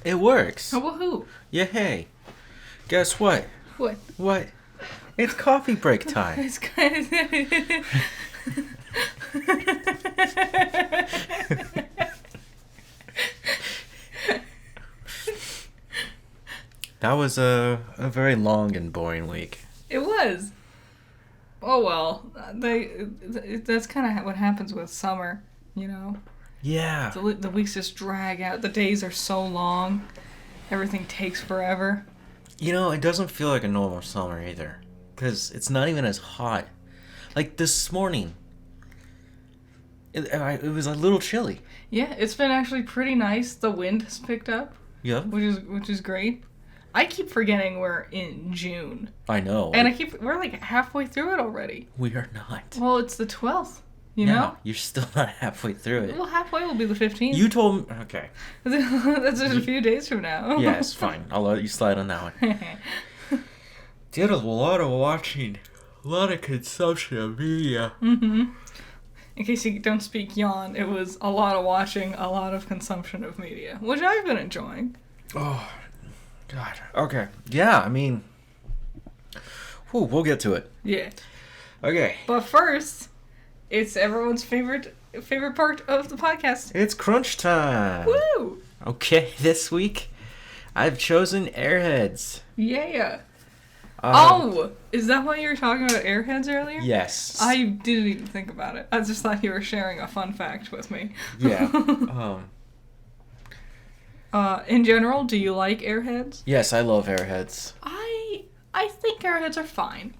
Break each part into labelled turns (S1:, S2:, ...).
S1: It works.
S2: Oh, woohoo.
S1: Yeah, hey. Guess what?
S2: What?
S1: What? It's coffee break time.
S2: It's kind of...
S1: That was a very long and boring week.
S2: It was. Oh, well. That's kind of what happens with summer, you know?
S1: Yeah.
S2: The weeks just drag out. The days are so long. Everything takes forever.
S1: You know, it doesn't feel like a normal summer either. Because it's not even as hot. Like this morning, it was a little chilly.
S2: Yeah, it's been actually pretty nice. The wind has picked up.
S1: Yeah.
S2: Which is great. I keep forgetting we're in June.
S1: I know.
S2: And we're like halfway through it already.
S1: We are not.
S2: Well, it's the 12th, you
S1: No,
S2: know?
S1: you're still not halfway through it.
S2: Well, halfway will be the 15th.
S1: You told me... Okay.
S2: That's just a few days from now.
S1: Yes, fine. I'll let you slide on that one. Did a lot of watching. A lot of consumption of media.
S2: Mm-hmm. In case you don't speak yawn, it was a lot of watching, a lot of consumption of media, which I've been enjoying.
S1: Oh, God. Okay. Yeah, I mean... we'll get to it.
S2: Yeah.
S1: Okay.
S2: But first, it's everyone's favorite part of the podcast.
S1: It's crunch time.
S2: Woo!
S1: Okay, this week, I've chosen Airheads.
S2: Yeah.
S1: Um,
S2: Is that why you were talking about Airheads earlier?
S1: Yes.
S2: I didn't even think about it. I just thought you were sharing a fun fact with me.
S1: Yeah.
S2: In general, do you like Airheads?
S1: Yes, I love Airheads.
S2: I think Airheads are fine.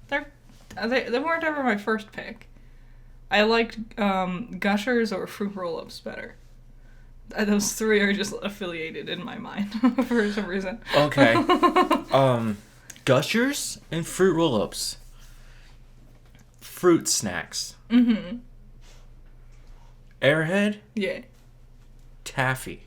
S2: They weren't ever my first pick. I liked Gushers or Fruit Roll-Ups better. Those three are just affiliated in my mind for some reason.
S1: Okay. Gushers and Fruit Roll-Ups. Fruit snacks.
S2: Mm-hmm.
S1: Airhead,
S2: Yeah.
S1: taffy.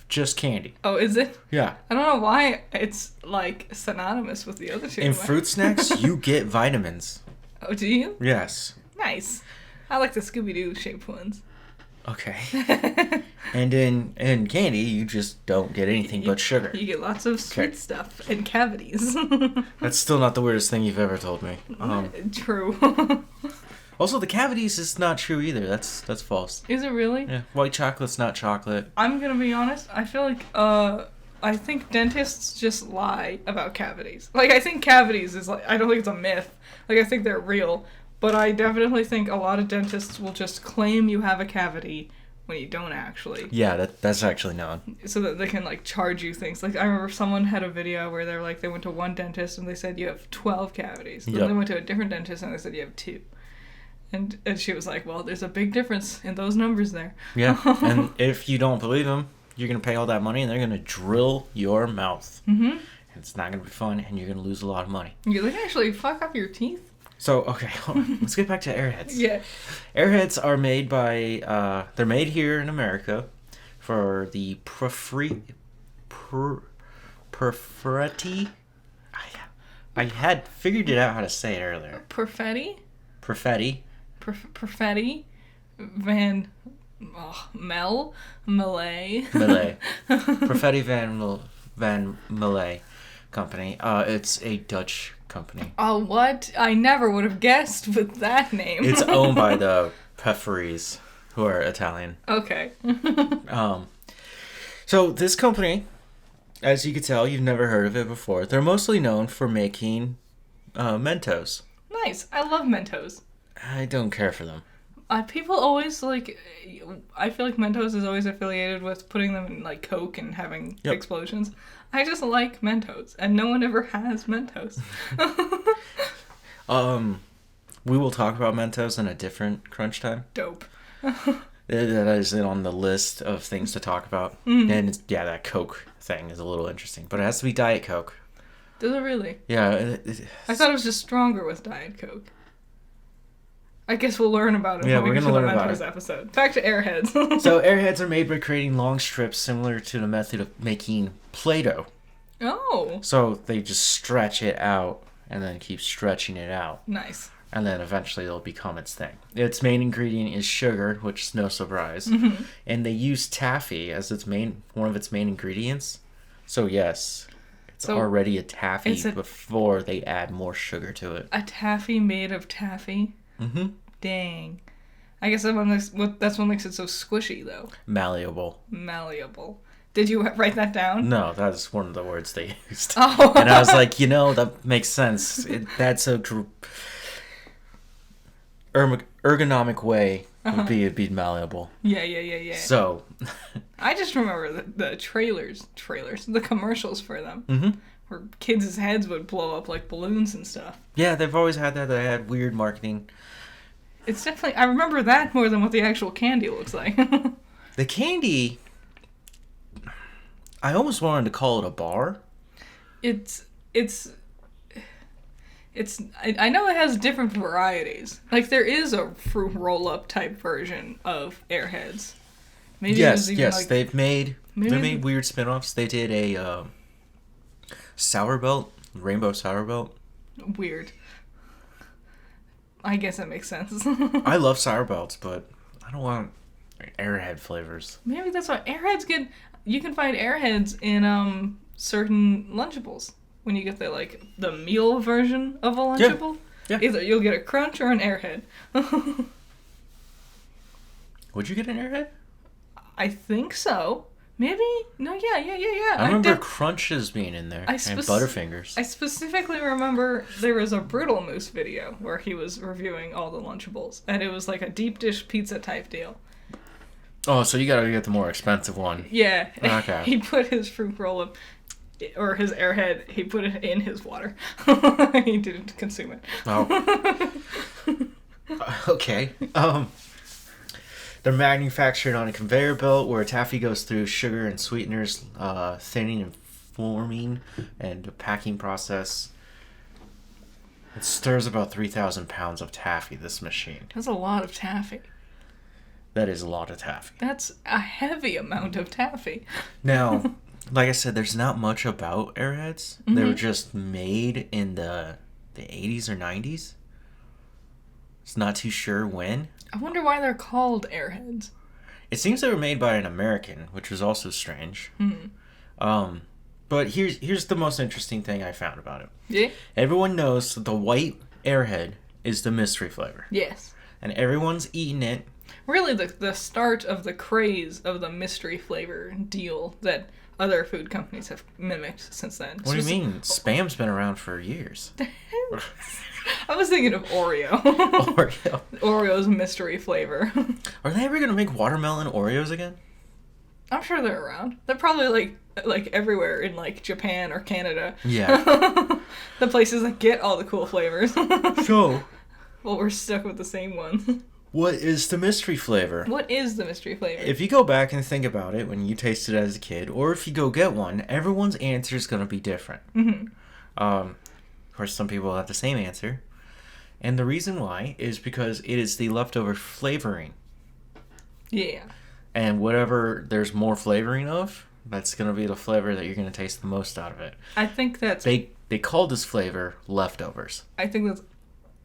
S1: Just candy.
S2: Oh, is it?
S1: Yeah.
S2: I don't know why it's, like, synonymous with the other two.
S1: In fruit snacks, you get vitamins.
S2: Oh, do you?
S1: Yes.
S2: Nice. I like the Scooby-Doo shaped ones.
S1: Okay. And in candy, you just don't get anything but sugar.
S2: You get lots of sweet stuff and cavities.
S1: That's still not the weirdest thing you've ever told me.
S2: True.
S1: Also, the cavities is not true either. That's false.
S2: Is it really?
S1: Yeah, white chocolate's not chocolate.
S2: I'm gonna be honest. I feel like I think dentists just lie about cavities. Like, I think cavities is like, I don't think it's a myth. Like, I think they're real. But I definitely think a lot of dentists will just claim you have a cavity when you don't actually.
S1: Yeah, that's actually known.
S2: So that they can, like, charge you things. Like, I remember someone had a video where they're like, they went to one dentist and they said you have 12 cavities. Then they went to a different dentist and they said you have 2. And she was like, well, there's a big difference in those numbers there.
S1: Yeah, and if you don't believe them, you're going to pay all that money and they're going to drill your mouth.
S2: Mm-hmm.
S1: It's not going to be fun and you're going to lose a lot of money.
S2: You can actually fuck up your teeth.
S1: So, okay, hold on. Let's get back to Airheads.
S2: Yeah.
S1: Airheads are made by, they're made here in America for the Perfetti. I had figured it out how to say it earlier.
S2: Perfetti?
S1: Perfetti.
S2: Perfetti? Van... Mel? Malay?
S1: Malay. Perfetti Van Malay company. It's a Dutch company.
S2: Oh, what? I never would have guessed with that name.
S1: It's owned by the Pefferis, who are Italian.
S2: Okay.
S1: So this company, as you can tell, you've never heard of it before. They're mostly known for making Mentos.
S2: Nice. I love Mentos.
S1: I don't care for them.
S2: People always, like... I feel like Mentos is always affiliated with putting them in, like, Coke and having explosions. I just like Mentos, and no one ever has Mentos.
S1: We will talk about Mentos in a different crunch time.
S2: Dope.
S1: That is on the list of things to talk about. And that Coke thing is a little interesting. But it has to be Diet Coke.
S2: Does it really?
S1: Yeah.
S2: I thought it was just stronger with Diet Coke. I guess we'll learn about it
S1: Yeah,
S2: when we
S1: we're
S2: get
S1: going
S2: to
S1: to
S2: the
S1: learn about
S2: Mentos
S1: it.
S2: episode. Back to Airheads.
S1: So Airheads are made by creating long strips similar to the method of making Play-Doh.
S2: Oh.
S1: So they just stretch it out and then keep stretching it out.
S2: Nice.
S1: and then eventually it'll become its thing. Its main ingredient is sugar, which is no surprise, and they use taffy as one of its main ingredients. So yes, it's already a taffy before they add more sugar to it.
S2: A taffy made of taffy?
S1: Mm-hmm.
S2: Dang. I guess that's what makes it so squishy, though.
S1: Malleable.
S2: Did you write that down?
S1: No, that's one of the words they used.
S2: Oh.
S1: And I was like, that makes sense. That's a ergonomic way would be it'd be malleable.
S2: Yeah.
S1: So.
S2: I just remember the trailers, the commercials for them.
S1: Mm-hmm.
S2: Where kids' heads would blow up like balloons and stuff.
S1: Yeah, they've always had that. They had weird marketing.
S2: It's definitely... I remember that more than what the actual candy looks like.
S1: The candy... I almost wanted to call it a bar.
S2: I know it has different varieties. Like, there is a fruit roll-up type version of Airheads. Maybe
S1: yes. They've made weird spin-offs. They did a Sour Belt, Rainbow Sour Belt.
S2: Weird. I guess that makes sense.
S1: I love Sour Belts, but I don't want Airhead flavors.
S2: Maybe that's why Airheads get... You can find Airheads in certain Lunchables. When you get the meal version of a Lunchable.
S1: Yeah.
S2: Either you'll get a Crunch or an Airhead.
S1: Would you get an Airhead?
S2: I think so. Maybe? No, yeah.
S1: I remember Crunches being in there, and Butterfingers.
S2: I specifically remember there was a Brutal Moose video where he was reviewing all the Lunchables, and it was like a deep dish pizza type deal.
S1: Oh, so you gotta get the more expensive one.
S2: Yeah.
S1: Okay.
S2: He put his fruit roll-up, or his Airhead, he put it in his water. He didn't consume it.
S1: Oh. Okay. They're manufactured on a conveyor belt where taffy goes through sugar and sweeteners, thinning and forming, and a packing process. It stirs about 3,000 pounds of taffy, this machine.
S2: That's a lot of taffy.
S1: That is a lot of taffy.
S2: That's a heavy amount of taffy.
S1: Now, like I said, there's not much about Airheads. Mm-hmm. They were just made in the 80s or 90s. It's not too sure when.
S2: I wonder why they're called Airheads.
S1: It seems they were made by an American, which was also strange.
S2: Mm-hmm.
S1: But here's the most interesting thing I found about it.
S2: Yeah?
S1: Everyone knows that the white Airhead is the mystery flavor.
S2: Yes.
S1: And everyone's eating it.
S2: Really, the start of the craze of the mystery flavor deal that other food companies have mimicked since then.
S1: What do you mean? Spam's been around for years.
S2: I was thinking of Oreo.
S1: Oreo.
S2: Oreo's mystery flavor.
S1: Are they ever going to make watermelon Oreos again?
S2: I'm sure they're around. They're probably like everywhere in like Japan or Canada.
S1: Yeah.
S2: The places that get all the cool flavors.
S1: So.
S2: Well, we're stuck with the same one.
S1: What is the mystery flavor?
S2: What is the mystery flavor?
S1: If you go back and think about it when you tasted it as a kid, or if you go get one, everyone's answer is going to be different.
S2: Mm-hmm.
S1: Of course, some people have the same answer. And the reason why is because it is the leftover flavoring.
S2: Yeah.
S1: And whatever there's more flavoring of, that's going to be the flavor that you're going to taste the most out of it.
S2: I think that's...
S1: They call this flavor leftovers.
S2: I think that's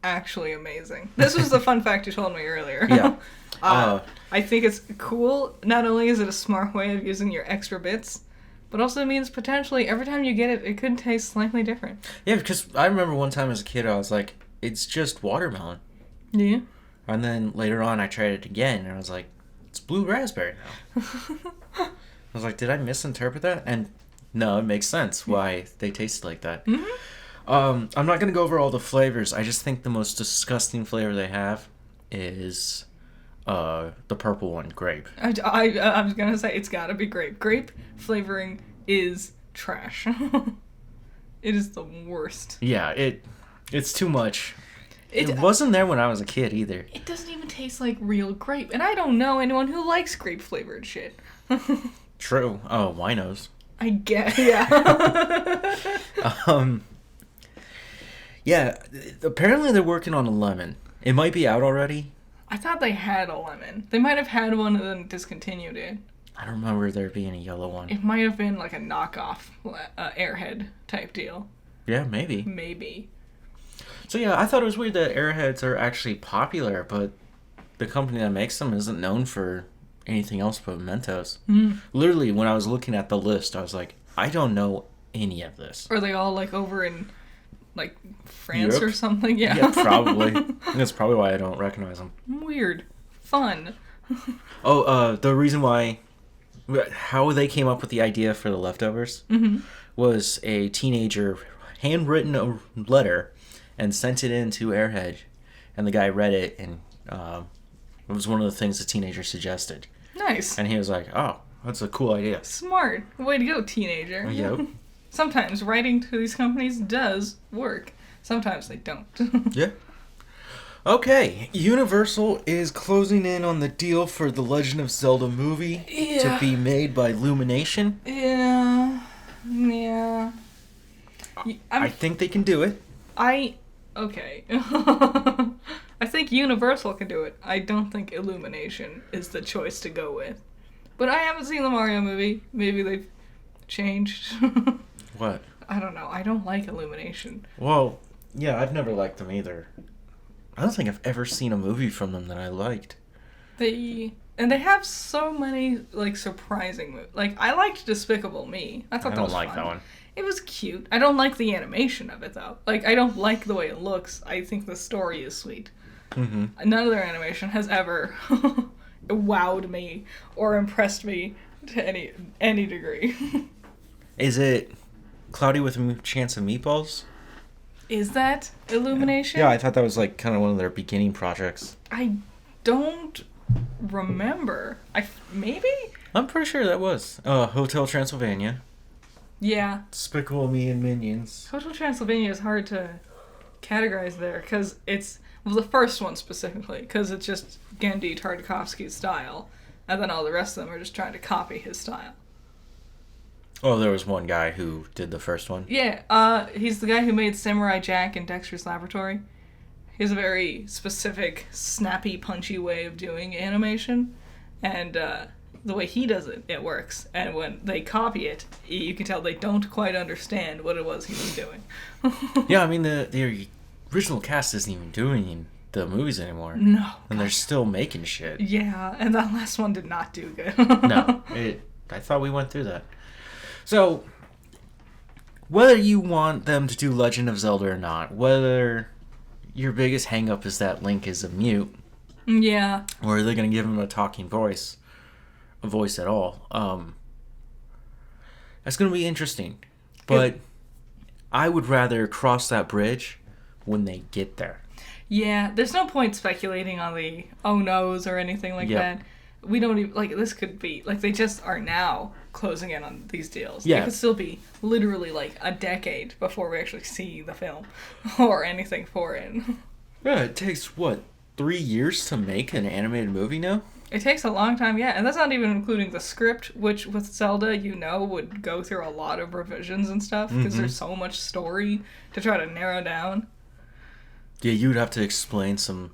S2: actually amazing. This was the fun fact you told me earlier.
S1: Yeah.
S2: I think it's cool. Not only is it a smart way of using your extra bits, but also means potentially every time you get it, it could taste slightly different.
S1: Yeah, because I remember one time as a kid, I was like, it's just watermelon.
S2: Yeah.
S1: And then later on, I tried it again, and I was like, it's blue raspberry now. I was like, did I misinterpret that? And no, it makes sense why they taste like that.
S2: Mm-hmm.
S1: I'm not going to go over all the flavors. I just think the most disgusting flavor they have is the purple one, grape.
S2: I was going to say, it's got to be grape. Grape flavoring is trash. It is the worst.
S1: Yeah, it's too much. It wasn't there when I was a kid either.
S2: It doesn't even taste like real grape. And I don't know anyone who likes grape flavored shit.
S1: True. Oh, winos.
S2: I guess, yeah.
S1: Yeah, apparently they're working on a lemon. It might be out already.
S2: I thought they had a lemon. They might have had one and then discontinued it.
S1: I don't remember there being a yellow one.
S2: It might have been like a knockoff Airhead type deal.
S1: Yeah, maybe.
S2: Maybe.
S1: So yeah, I thought it was weird that Airheads are actually popular, but the company that makes them isn't known for anything else but Mentos. Literally, when I was looking at the list, I was like, I don't know any of this.
S2: Are they all like over in like France
S1: Europe?
S2: or something? Yeah.
S1: Yeah, probably. That's probably why I don't recognize them.
S2: Weird. Fun.
S1: The reason why, how they came up with the idea for the leftovers was a teenager handwritten a letter and sent it in to Airhead, and the guy read it, and it was one of the things the teenager suggested.
S2: Nice.
S1: And he was like, oh, that's a cool idea.
S2: Smart. Way to go, teenager.
S1: Yep.
S2: Sometimes writing to these companies does work. Sometimes they don't.
S1: Yeah. Okay, Universal is closing in on the deal for the Legend of Zelda movie to be made by Illumination.
S2: Yeah.
S1: I think they can do it.
S2: Okay. I think Universal can do it. I don't think Illumination is the choice to go with. But I haven't seen the Mario movie. Maybe they've changed.
S1: What?
S2: I don't know. I don't like Illumination.
S1: Well, yeah, I've never liked them either. I don't think I've ever seen a movie from them that I liked.
S2: They have so many like surprising movies. Like I liked Despicable Me. I thought that was fun. I don't like
S1: that one.
S2: It was cute. I don't like the animation of it though. Like I don't like the way it looks. I think the story is sweet.
S1: Mm-hmm.
S2: None of their animation has ever wowed me or impressed me to any degree.
S1: Is it Cloudy with a Chance of Meatballs?
S2: Is that Illumination?
S1: Yeah, I thought that was like kind of one of their beginning projects.
S2: I don't remember. Maybe?
S1: I'm pretty sure that was. Hotel Transylvania.
S2: Yeah.
S1: Despicable Me and Minions.
S2: Hotel Transylvania is hard to categorize there because it's the first one specifically because it's just Genndy Tartakovsky's style, and then all the rest of them are just trying to copy his style.
S1: Oh, there was one guy who did the first one.
S2: Yeah, he's the guy who made Samurai Jack and Dexter's Laboratory. He has a very specific, snappy, punchy way of doing animation, and the way he does it, it works. And when they copy it, you can tell they don't quite understand what it was he was doing.
S1: Yeah, I mean, the original cast isn't even doing the movies anymore.
S2: No.
S1: And they're still making shit.
S2: Yeah, and that last one did not do good.
S1: No, I thought we went through that. So, whether you want them to do Legend of Zelda or not, whether your biggest hang-up is that Link is a mute,
S2: yeah,
S1: or are they going to give him a talking voice, a voice at all, that's going to be interesting. But I would rather cross that bridge when they get there.
S2: Yeah, there's no point speculating on the oh-no's or anything like that. We don't even, like, this could be, like, they just are now closing in on these deals.
S1: Yeah.
S2: It could still be literally, like, a decade before we actually see the film or anything for it.
S1: Yeah, it takes, 3 years to make an animated movie now?
S2: It takes a long time, yeah, and that's not even including the script, which with Zelda, would go through a lot of revisions and stuff, because there's so much story to try to narrow down.
S1: Yeah, you'd have to explain some...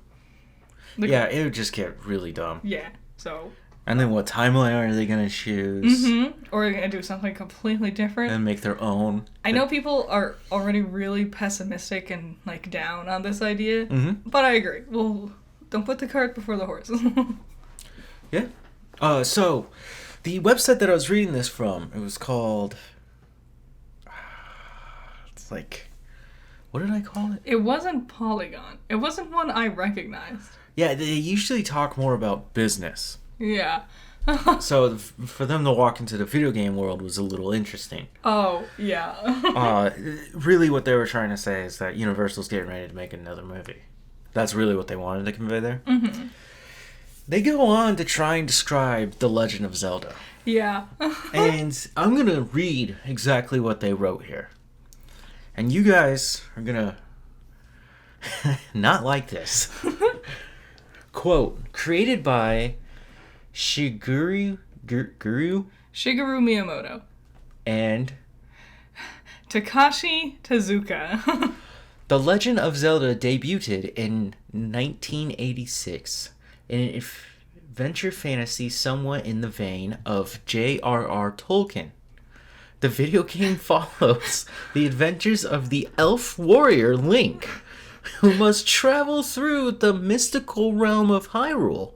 S1: Yeah, it would just get really dumb.
S2: Yeah, so...
S1: And then what timeline are they going to choose?
S2: Or are they going to do something completely different?
S1: And make their own?
S2: I know people are already really pessimistic and, like, down on this idea, but I agree. Well, don't put the cart before the horse.
S1: Yeah. So, the website that I was reading this from, it was called... It's like... What did I call it?
S2: It wasn't Polygon. It wasn't one I recognized.
S1: Yeah, they usually talk more about business.
S2: Yeah.
S1: So for them to walk into the video game world was a little interesting.
S2: Oh, yeah.
S1: Really what they were trying to say is that Universal's getting ready to make another movie. That's really what they wanted to convey there. Mm-hmm. They go on to try and describe The Legend of Zelda.
S2: Yeah.
S1: And I'm going to read exactly what they wrote here. And you guys are going to not like this. Quote, created by Shigeru
S2: Miyamoto.
S1: And
S2: Takashi Tezuka.
S1: The Legend of Zelda debuted in 1986 in an adventure fantasy somewhat in the vein of J.R.R. Tolkien. The video game follows the adventures of the elf warrior Link, who must travel through the mystical realm of Hyrule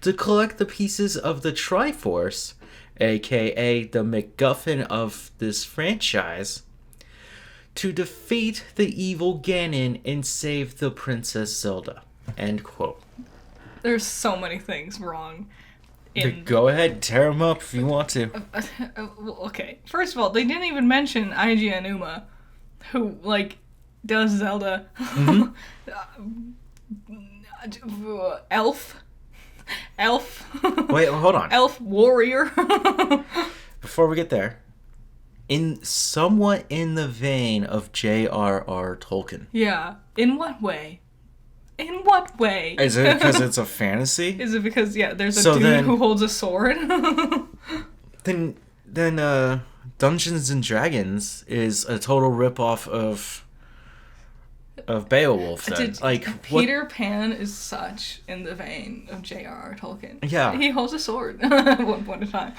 S1: to collect the pieces of the Triforce, aka the MacGuffin of this franchise, to defeat the evil Ganon and save the Princess Zelda. End quote.
S2: There's so many things wrong.
S1: Go ahead, tear them up if you want to.
S2: Okay, first of all, they didn't even mention Eiji Aonuma, who, like, does Zelda. Mm-hmm. Elf.
S1: Wait, hold on.
S2: Elf warrior.
S1: Before we get there, somewhat in the vein of J.R.R. Tolkien.
S2: Yeah. In what way? In what way?
S1: Is it because it's a fantasy?
S2: Is it because, there's a dude who holds a sword?
S1: then Dungeons and Dragons is a total ripoff of Beowulf. Then.
S2: Peter Pan is such in the vein of J.R.R. Tolkien.
S1: Yeah.
S2: He holds a sword at one point in time.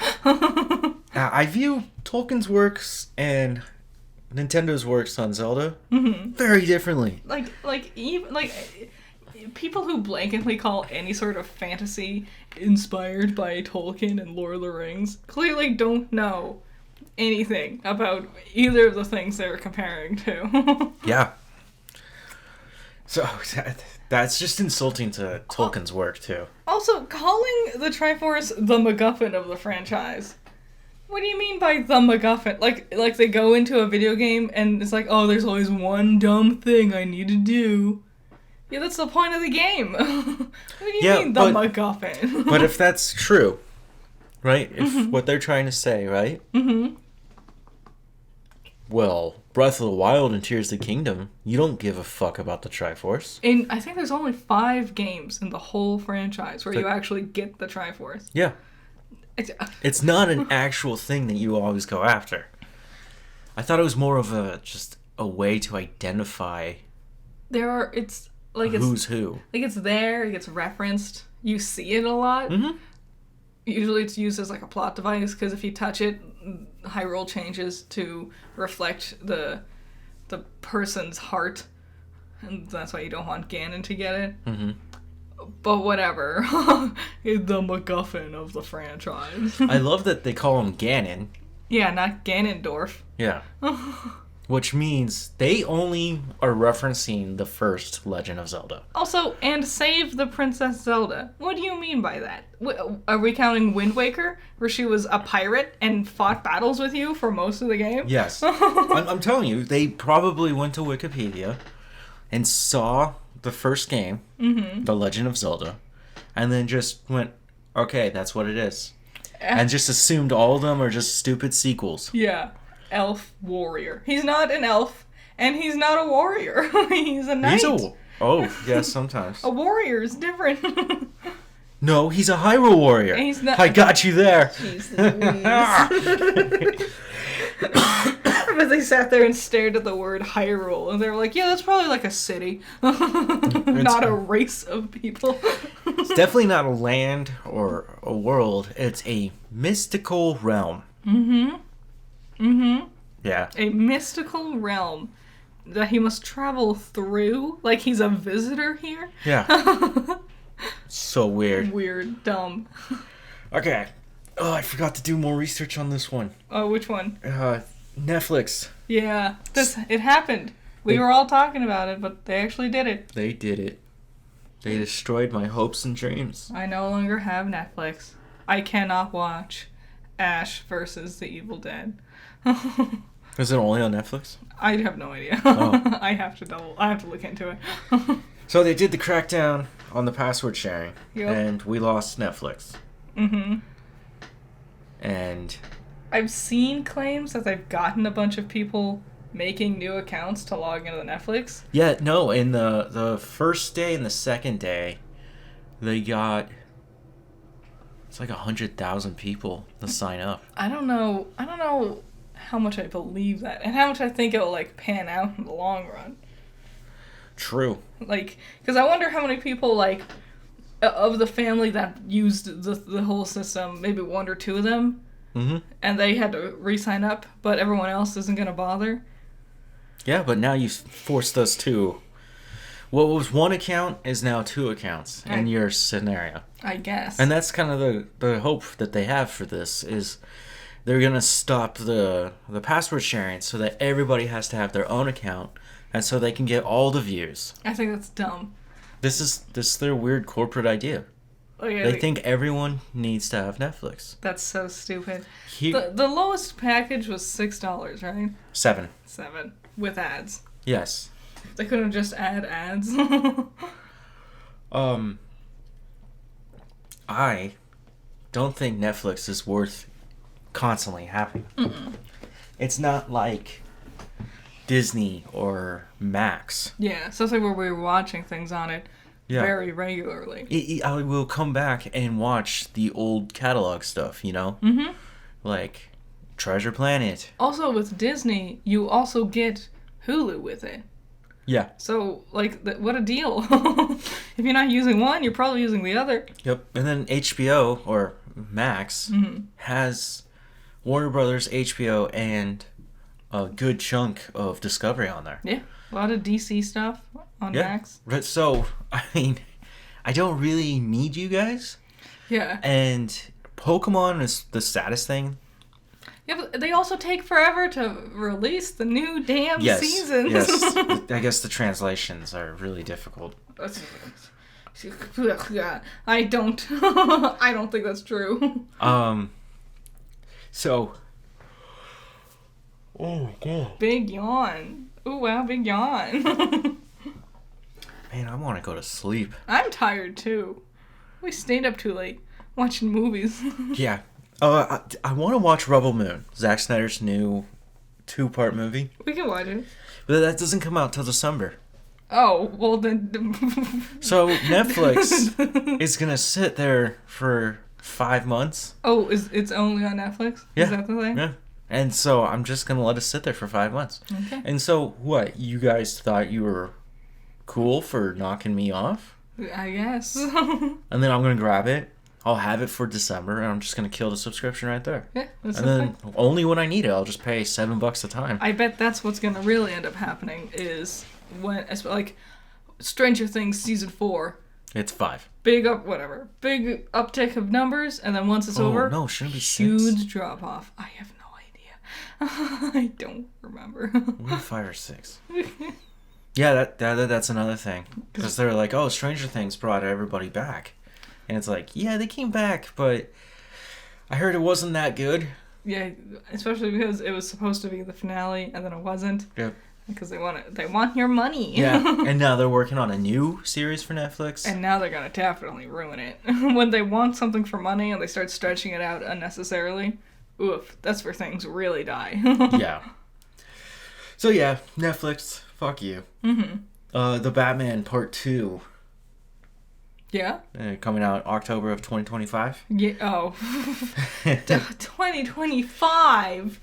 S1: I view Tolkien's works and Nintendo's works on Zelda very differently.
S2: People who blanketly call any sort of fantasy inspired by Tolkien and Lord of the Rings clearly don't know anything about either of the things they're comparing to.
S1: Yeah. So that's just insulting to Tolkien's work too.
S2: Also, calling the Triforce the MacGuffin of the franchise. What do you mean by the MacGuffin? Like they go into a video game and it's like, oh, there's always one dumb thing I need to do. Yeah, that's the point of the game. What do you mean, the MacGuffin?
S1: But if that's true, right? If what they're trying to say, right? Mm-hmm. Well, Breath of the Wild and Tears of the Kingdom, you don't give a fuck about the Triforce.
S2: I think there's only 5 games in the whole franchise where you actually get the Triforce.
S1: Yeah. It's not an actual thing that you always go after. I thought it was more of just a way to identify who's who.
S2: Like, it's there, it gets referenced, you see it a lot. Mm-hmm. Usually it's used as, like, a plot device, because if you touch it, Hyrule changes to reflect the person's heart, and that's why you don't want Ganon to get it. Mm-hmm. But whatever. The MacGuffin of the franchise.
S1: I love that they call him Ganon.
S2: Yeah, not Ganondorf.
S1: Yeah. Which means they only are referencing the first Legend of Zelda.
S2: Also, and save the Princess Zelda. What do you mean by that? Are we counting Wind Waker, where she was a pirate and fought battles with you for most of the game?
S1: Yes. I'm telling you, they probably went to Wikipedia and saw the first game, The Legend of Zelda, and then just went, okay, that's what it is. And just assumed all of them are just stupid sequels.
S2: Yeah. Elf warrior. He's not an elf, and he's not a warrior. He's a knight.
S1: Yes, sometimes.
S2: A warrior is different.
S1: No, he's a Hyrule warrior.
S2: He's not.
S1: I got you there.
S2: Jeez Louise. But they sat there and stared at the word Hyrule, and they were like, yeah, that's probably like a city. Not a race of people.
S1: It's definitely not a land or a world. It's a mystical realm. Mm-hmm. Mm-hmm. Yeah.
S2: A mystical realm that he must travel through. Like he's a visitor here.
S1: Yeah. So weird.
S2: Weird. Dumb.
S1: Okay. Oh, I forgot to do more research on this one.
S2: Oh, which one?
S1: Netflix.
S2: Yeah. It happened. We were all talking about it, but they actually did it.
S1: They did it. They destroyed my hopes and dreams.
S2: I no longer have Netflix. I cannot watch Ash versus the Evil Dead.
S1: Is it only on Netflix?
S2: I have no idea.
S1: Oh.
S2: I have to look into it.
S1: So they did the crackdown on the password sharing,
S2: yep.
S1: And we lost Netflix. Mm-hmm. And
S2: I've seen claims that they've gotten a bunch of people making new accounts to log into the Netflix.
S1: Yeah, no, in the first day and the second day, they got, it's like 100,000 people to sign up.
S2: I don't know how much I believe that, and how much I think it'll, like, pan out in the long run.
S1: True.
S2: Like, because I wonder how many people, like, of the family that used the whole system, maybe 1 or 2 of them, mm-hmm. and they had to re-sign up, but everyone else isn't going to bother.
S1: Yeah, but now you forced us to What was one account is now two accounts in your scenario.
S2: I guess.
S1: And that's kind of the hope that they have for this is they're going to stop the password sharing so that everybody has to have their own account and so they can get all the views.
S2: I think that's dumb.
S1: This is their weird corporate idea. They think everyone needs to have Netflix.
S2: That's so stupid. The lowest package was $6, right?
S1: $7.
S2: $7 with ads.
S1: Yes.
S2: They couldn't just add ads.
S1: I don't think Netflix is worth constantly having.
S2: Mm-mm.
S1: It's not like Disney or Max.
S2: Yeah, something where we were watching things on it very regularly.
S1: I will come back and watch the old catalog stuff, you know?
S2: Mm-hmm.
S1: Like Treasure Planet.
S2: Also, with Disney, you also get Hulu with it.
S1: Yeah.
S2: So, like, what a deal. If you're not using one, you're probably using the other.
S1: Yep. And then HBO, or Max, has Warner Brothers, HBO, and a good chunk of Discovery on there.
S2: Yeah. A lot of DC stuff on Max.
S1: But so, I mean, I don't really need you guys.
S2: Yeah.
S1: And Pokemon is the saddest thing.
S2: Yeah, but they also take forever to release the new damn seasons.
S1: Yes. I guess the translations are really difficult.
S2: I don't think that's true.
S1: So. Oh god.
S2: Big yawn. Ooh wow, big yawn.
S1: Man, I want to go to sleep.
S2: I'm tired too. We stayed up too late watching movies.
S1: Yeah. I want to watch Rebel Moon, Zack Snyder's new 2-part movie.
S2: We can watch it.
S1: But that doesn't come out till December.
S2: Oh, well then...
S1: So Netflix is going to sit there for 5 months.
S2: Oh, it's only on Netflix?
S1: Yeah.
S2: Is that the thing?
S1: Yeah. And so I'm just going to let it sit there for 5 months.
S2: Okay.
S1: And so, what, you guys thought you were cool for knocking me off?
S2: I guess.
S1: And then I'm going to grab it. I'll have it for December, and I'm just going to kill the subscription right there.
S2: Yeah, that's
S1: and then only when I need it, I'll just pay $7 a time.
S2: I bet that's what's going to really end up happening is when, like, Stranger Things Season 4.
S1: It's 5.
S2: Big uptick of numbers, and then once it's over,
S1: no, shouldn't be 6.
S2: Huge drop off. I have no idea. I don't remember.
S1: 5 or 6. Yeah, that's another thing. Because they're like, oh, Stranger Things brought everybody back. And it's like, yeah, they came back, but I heard it wasn't that good.
S2: Yeah, especially because it was supposed to be the finale, and then it wasn't.
S1: Yep.
S2: Because they want your money.
S1: Yeah, and now they're working on a new series for Netflix.
S2: And now they're gonna definitely ruin it. When they want something for money and they start stretching it out unnecessarily, oof, that's where things really die.
S1: Yeah. So yeah, Netflix, fuck you. Mm-hmm. The Batman Part 2.
S2: Yeah?
S1: Coming out October of 2025.
S2: Yeah. Oh. 2025.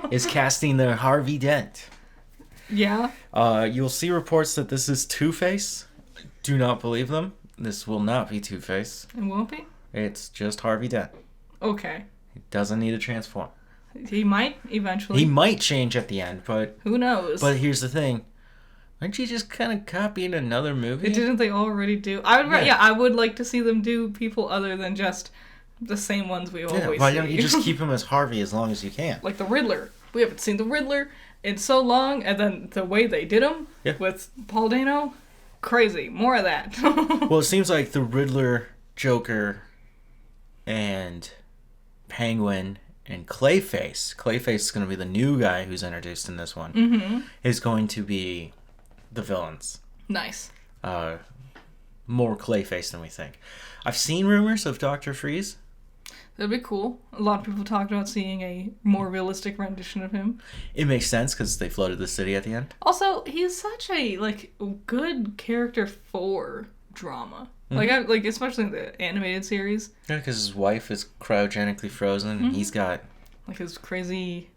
S1: Is casting the Harvey Dent.
S2: Yeah.
S1: You'll see reports that this is Two-Face. Do not believe them. This will not be Two-Face.
S2: It won't be?
S1: It's just Harvey Dent.
S2: Okay.
S1: He doesn't need to transform.
S2: He might eventually.
S1: He might change at the end, but...
S2: Who knows?
S1: But here's the thing. Aren't you just kind of copying another movie?
S2: Didn't they already do? I would like to see them do people other than just the same ones we always see.
S1: Why don't you just keep him as Harvey as long as you can?
S2: Like the Riddler. We haven't seen the Riddler in so long, and then the way they did him with Paul Dano, crazy. More of that.
S1: Well, it seems like the Riddler, Joker, and Penguin and Clayface. Clayface is going to be the new guy who's introduced in this one. Mm-hmm. Is going to be the villains.
S2: Nice.
S1: More Clayface than we think. I've seen rumors of Dr. Freeze.
S2: That'd be cool. A lot of people talked about seeing a more realistic rendition of him.
S1: It makes sense because they flooded the city at the end.
S2: Also, he's such a good character for drama. Mm-hmm. Especially in the animated series.
S1: Yeah, because his wife is cryogenically frozen, and he's got
S2: his crazy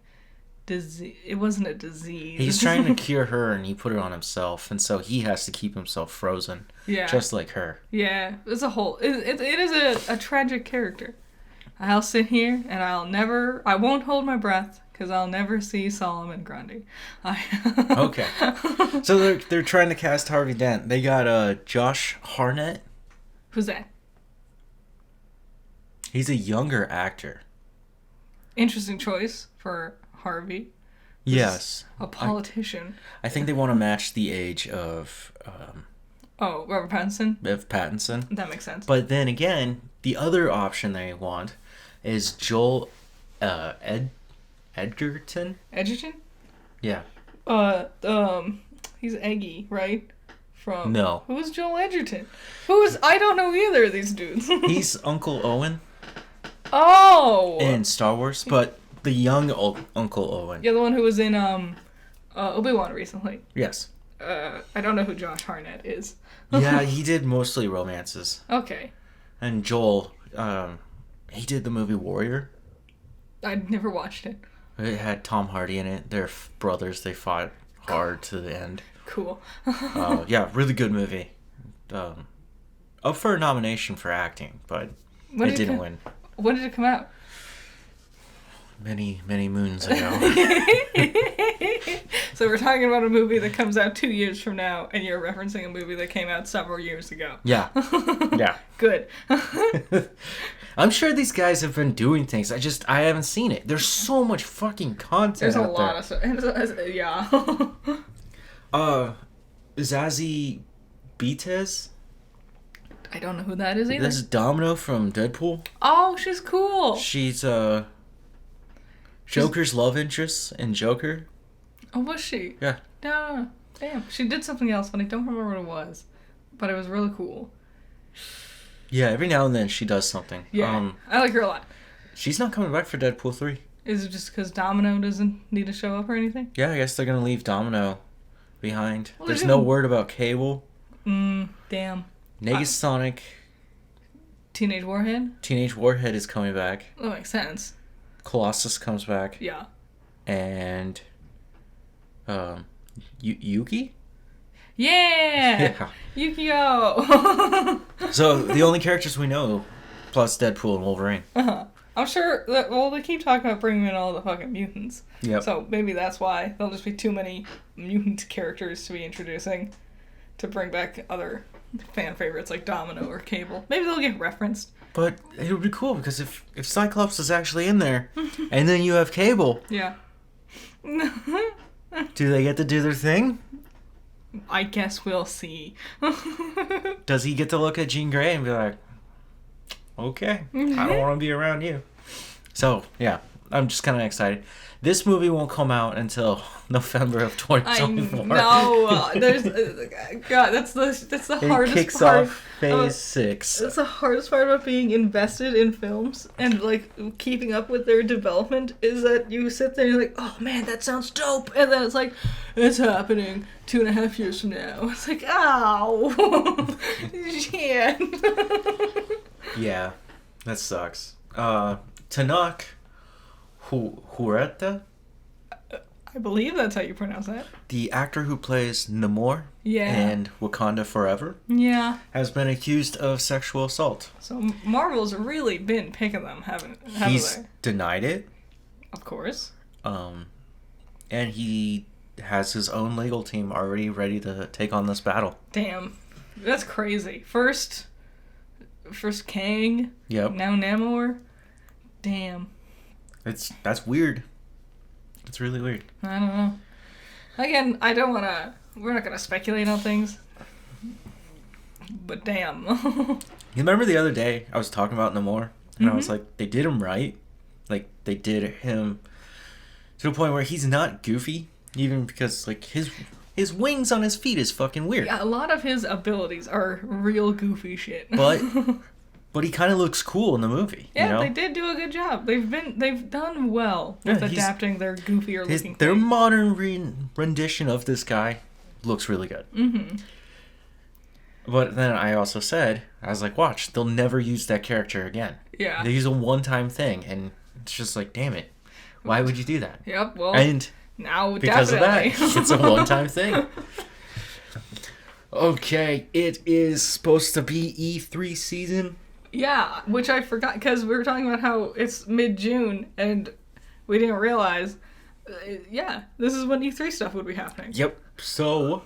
S2: disease. It wasn't a disease.
S1: He's trying to cure her, and he put it on himself, and so he has to keep himself frozen.
S2: Yeah,
S1: just like her.
S2: Yeah, as a whole, it is a tragic character. I'll sit here and I won't hold my breath because I'll never see Solomon Grundy.
S1: Okay. So they're trying to cast Harvey Dent. They got Josh Hartnett.
S2: Who's that?
S1: He's a younger actor.
S2: Interesting choice for Harvey.
S1: Yes.
S2: A politician.
S1: I think they want to match the age of
S2: Robert Pattinson?
S1: Of Pattinson.
S2: That makes sense.
S1: But then again, the other option they want is Joel Edgerton?
S2: Edgerton?
S1: Yeah.
S2: He's Eggy, right? From
S1: No.
S2: Who's Joel Edgerton? I don't know either of these dudes.
S1: He's Uncle Owen.
S2: Oh!
S1: In Star Wars, but the young Uncle Owen.
S2: Yeah, the one who was in Obi-Wan recently.
S1: Yes.
S2: I don't know who Josh Hartnett is.
S1: Yeah, he did mostly romances.
S2: Okay.
S1: And Joel, he did the movie Warrior.
S2: I never watched it.
S1: It had Tom Hardy in it. They're brothers. They fought hard to the end.
S2: Cool.
S1: Yeah, really good movie. Up for a nomination for acting, but it didn't win.
S2: When did it come out?
S1: Many, many moons ago.
S2: So we're talking about a movie that comes out 2 years from now, and you're referencing a movie that came out several years ago.
S1: Yeah. Yeah.
S2: Good.
S1: I'm sure these guys have been doing things. I haven't seen it. There's so much fucking content.
S2: There's a
S1: out
S2: lot
S1: there.
S2: of stuff. Yeah.
S1: Zazie Beetz?
S2: I don't know who that is either.
S1: This is Domino from Deadpool.
S2: Oh, she's cool.
S1: She's Joker's love interest in Joker.
S2: Oh, was she?
S1: Yeah.
S2: No. Damn. She did something else, but I don't remember what it was. But it was really cool.
S1: Yeah, every now and then she does something.
S2: Yeah. I like her a lot.
S1: She's not coming back for Deadpool 3.
S2: Is it just because Domino doesn't need to show up or anything?
S1: Yeah, I guess they're gonna leave Domino behind.
S2: Well,
S1: There's no word about Cable.
S2: Damn.
S1: Negasonic.
S2: Teenage Warhead?
S1: Teenage Warhead is coming back.
S2: That makes sense.
S1: Colossus comes back.
S2: Yeah.
S1: And Yuki?
S2: Yeah! Yukio!
S1: So the only characters we know, plus Deadpool and Wolverine.
S2: Uh-huh. I'm sure that, they keep talking about bringing in all the fucking mutants.
S1: Yep.
S2: So maybe that's why there'll just be too many mutant characters to be introducing to bring back other fan favorites like Domino or Cable. Maybe they'll get referenced.
S1: But it would be cool because if Cyclops is actually in there, and then you have Cable.
S2: Yeah.
S1: Do they get to do their thing?
S2: I guess we'll see.
S1: Does he get to look at Jean Grey and be like, okay, I don't want to be around you. So, yeah, I'm just kind of excited. This movie won't come out until November of 2024.
S2: I know. There's God. That's the hardest
S1: kicks
S2: part.
S1: Off Phase 6.
S2: That's the hardest part about being invested in films and like keeping up with their development is that you sit there and you're like, oh man, that sounds dope, and then it's like, it's happening 2.5 years from now. It's like, ow, shit.
S1: Yeah, that sucks. Tanak Huerta,
S2: I believe that's how you pronounce that.
S1: the actor who plays Namor and Wakanda Forever, has been accused of sexual assault.
S2: So Marvel's really been picking them, haven't
S1: He's
S2: they?
S1: denied it.
S2: Of course.
S1: And he has his own legal team already ready to take on this battle.
S2: Damn. That's crazy. First Kang.
S1: Yep.
S2: Now Namor. Damn.
S1: That's weird. It's really weird.
S2: I don't know. Again, we're not gonna speculate on things. But damn.
S1: You remember the other day I was talking about Namor? And I was like, they did him right. Like, they did him to the point where he's not goofy. Even because, like, his wings on his feet is fucking weird.
S2: Yeah, a lot of his abilities are real goofy shit.
S1: But he kind of looks cool in the movie.
S2: Yeah,
S1: you know?
S2: They did do a good job. They've done well with adapting their goofier looking.
S1: Their modern rendition of this guy looks really good. Mm-hmm. But then I also said, I was like, watch, they'll never use that character again.
S2: Yeah.
S1: They use a one-time thing, and it's just like, damn it, why would you do that?
S2: Yep. Well.
S1: And
S2: now
S1: because
S2: definitely.
S1: of that, it's a one-time thing. Okay, it is supposed to be E3 season.
S2: Yeah, which I forgot because we were talking about how it's mid-June and we didn't realize. Yeah, this is when E3 stuff would be happening.
S1: Yep. So,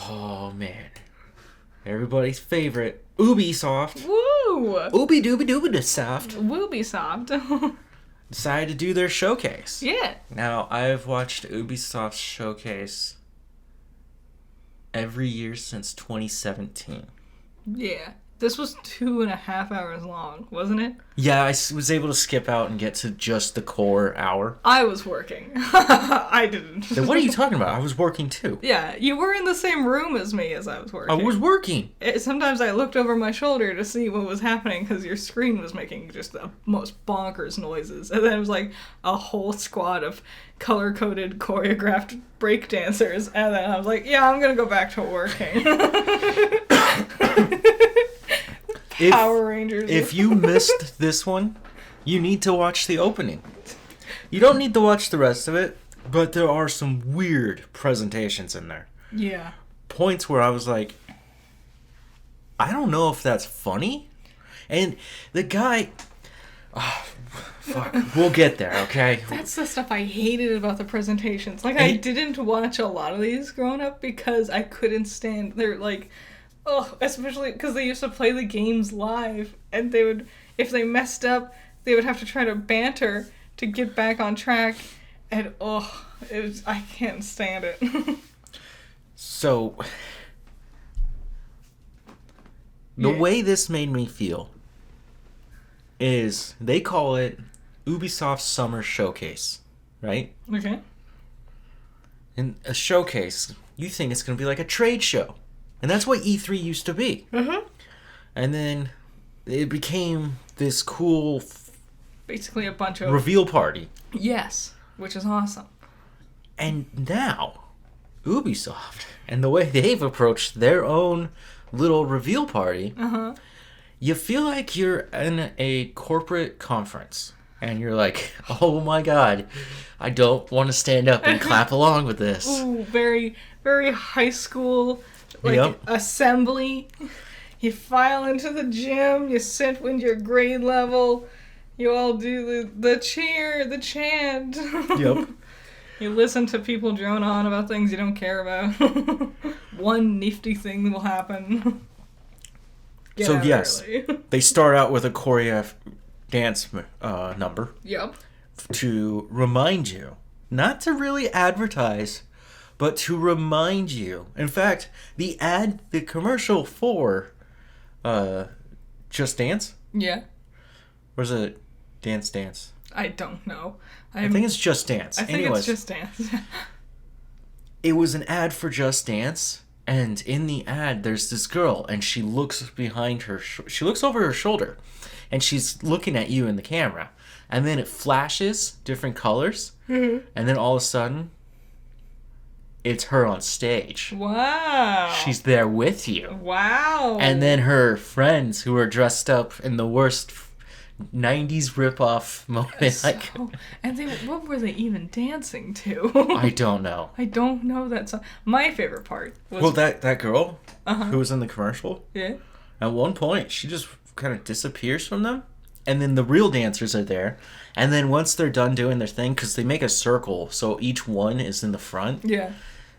S1: oh man, everybody's favorite Ubisoft.
S2: Woo!
S1: Ooby dooby dooby soft.
S2: Ubisoft.
S1: Decided to do their showcase.
S2: Yeah.
S1: Now, I've watched Ubisoft's showcase every year since 2017.
S2: Yeah. This was 2.5 hours long, wasn't it?
S1: Yeah, I was able to skip out and get to just the core hour.
S2: I was working. I didn't.
S1: Then what are you talking about? I was working too.
S2: Yeah, you were in the same room as me as I was working.
S1: I was working.
S2: Sometimes I looked over my shoulder to see what was happening because your screen was making just the most bonkers noises. And then it was like a whole squad of color-coded, choreographed breakdancers. And then I was like, yeah, I'm going to go back to working. Power Rangers.
S1: If you missed this one, you need to watch the opening. You don't need to watch the rest of it, but there are some weird presentations in there.
S2: Yeah.
S1: Points where I was like, I don't know if that's funny. And the guy... Oh, fuck. We'll get there, okay?
S2: That's the stuff I hated about the presentations. Like, I didn't watch a lot of these growing up because I couldn't stand... They're like... Oh, especially because they used to play the games live, and they would, if they messed up, they would have to try to banter to get back on track, and I can't stand it.
S1: So, the way this made me feel is they call it Ubisoft Summer Showcase, right?
S2: Okay.
S1: And a showcase, you think it's going to be like a trade show. And that's what E3 used to be.
S2: Mm-hmm.
S1: And then it became this cool...
S2: Basically a bunch of...
S1: reveal party.
S2: Yes, which is awesome.
S1: And now, Ubisoft, and the way they've approached their own little reveal party, you feel like you're in a corporate conference. And you're like, oh my god, I don't want to stand up and clap along with this.
S2: Ooh, very, very high school... assembly. You file into the gym, you sit with your grade level, you all do the cheer, the chant.
S1: Yep.
S2: You listen to people drone on about things you don't care about. One nifty thing will happen.
S1: So yes, they start out with a choreographed dance number.
S2: Yep.
S1: To remind you, not to really advertise, but to remind you. In fact, the commercial for Just Dance?
S2: Yeah.
S1: Or is it Dance?
S2: I don't know.
S1: I think it's Just Dance.
S2: I think it's Just Dance.
S1: It was an ad for Just Dance, and in the ad, there's this girl, and she looks behind her. She looks over her shoulder, and she's looking at you in the camera. And then it flashes different colors, and then all of a sudden... it's her on stage.
S2: Wow.
S1: She's there with you.
S2: Wow.
S1: And then her friends who are dressed up in the worst 90s ripoff moment.
S2: What were they even dancing to?
S1: I don't know.
S2: I don't know that song. My favorite part was...
S1: Well, that girl who was in the commercial,
S2: yeah.
S1: At one point, she just kind of disappears from them. And then the real dancers are there. And then once they're done doing their thing, because they make a circle, so each one is in the front.
S2: Yeah.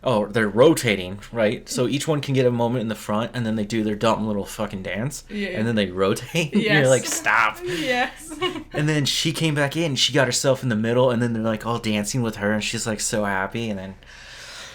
S1: Oh, they're rotating, right? So each one can get a moment in the front, and then they do their dumb little fucking dance. Yeah. And then they rotate.
S2: Yes.
S1: You're like, stop.
S2: Yes.
S1: And then she came back in. She got herself in the middle, and then they're like all dancing with her, and she's like so happy. And then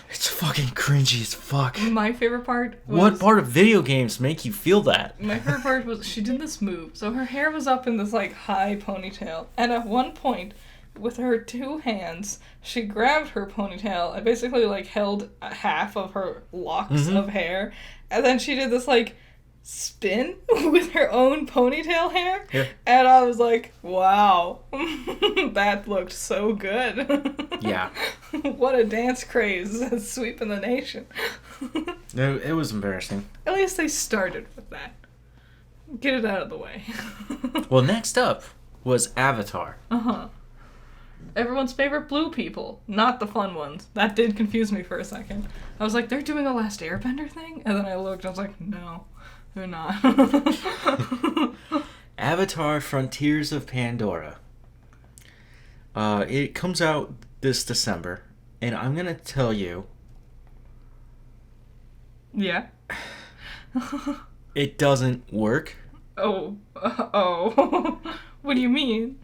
S1: it's fucking cringy as fuck.
S2: My favorite part was...
S1: What part of video games make you feel that?
S2: My favorite part was she did this move. So her hair was up in this like high ponytail. And at one point... with her two hands, she grabbed her ponytail and basically, like, held half of her locks of hair. And then she did this, like, spin with her own ponytail hair. Yeah. And I was like, wow, that looked so good.
S1: Yeah.
S2: What a dance craze sweeping the nation.
S1: No, it was embarrassing.
S2: At least they started with that. Get it out of the way.
S1: Well, next up was Avatar.
S2: Uh-huh. Everyone's favorite blue people, not the fun ones. That did confuse me for a second. I was like, they're doing a Last Airbender thing? And then I looked, I was like, no. They're not.
S1: Avatar: Frontiers of Pandora. It comes out this December, and I'm gonna tell you,
S2: Yeah.
S1: it doesn't work.
S2: Oh. What do you mean?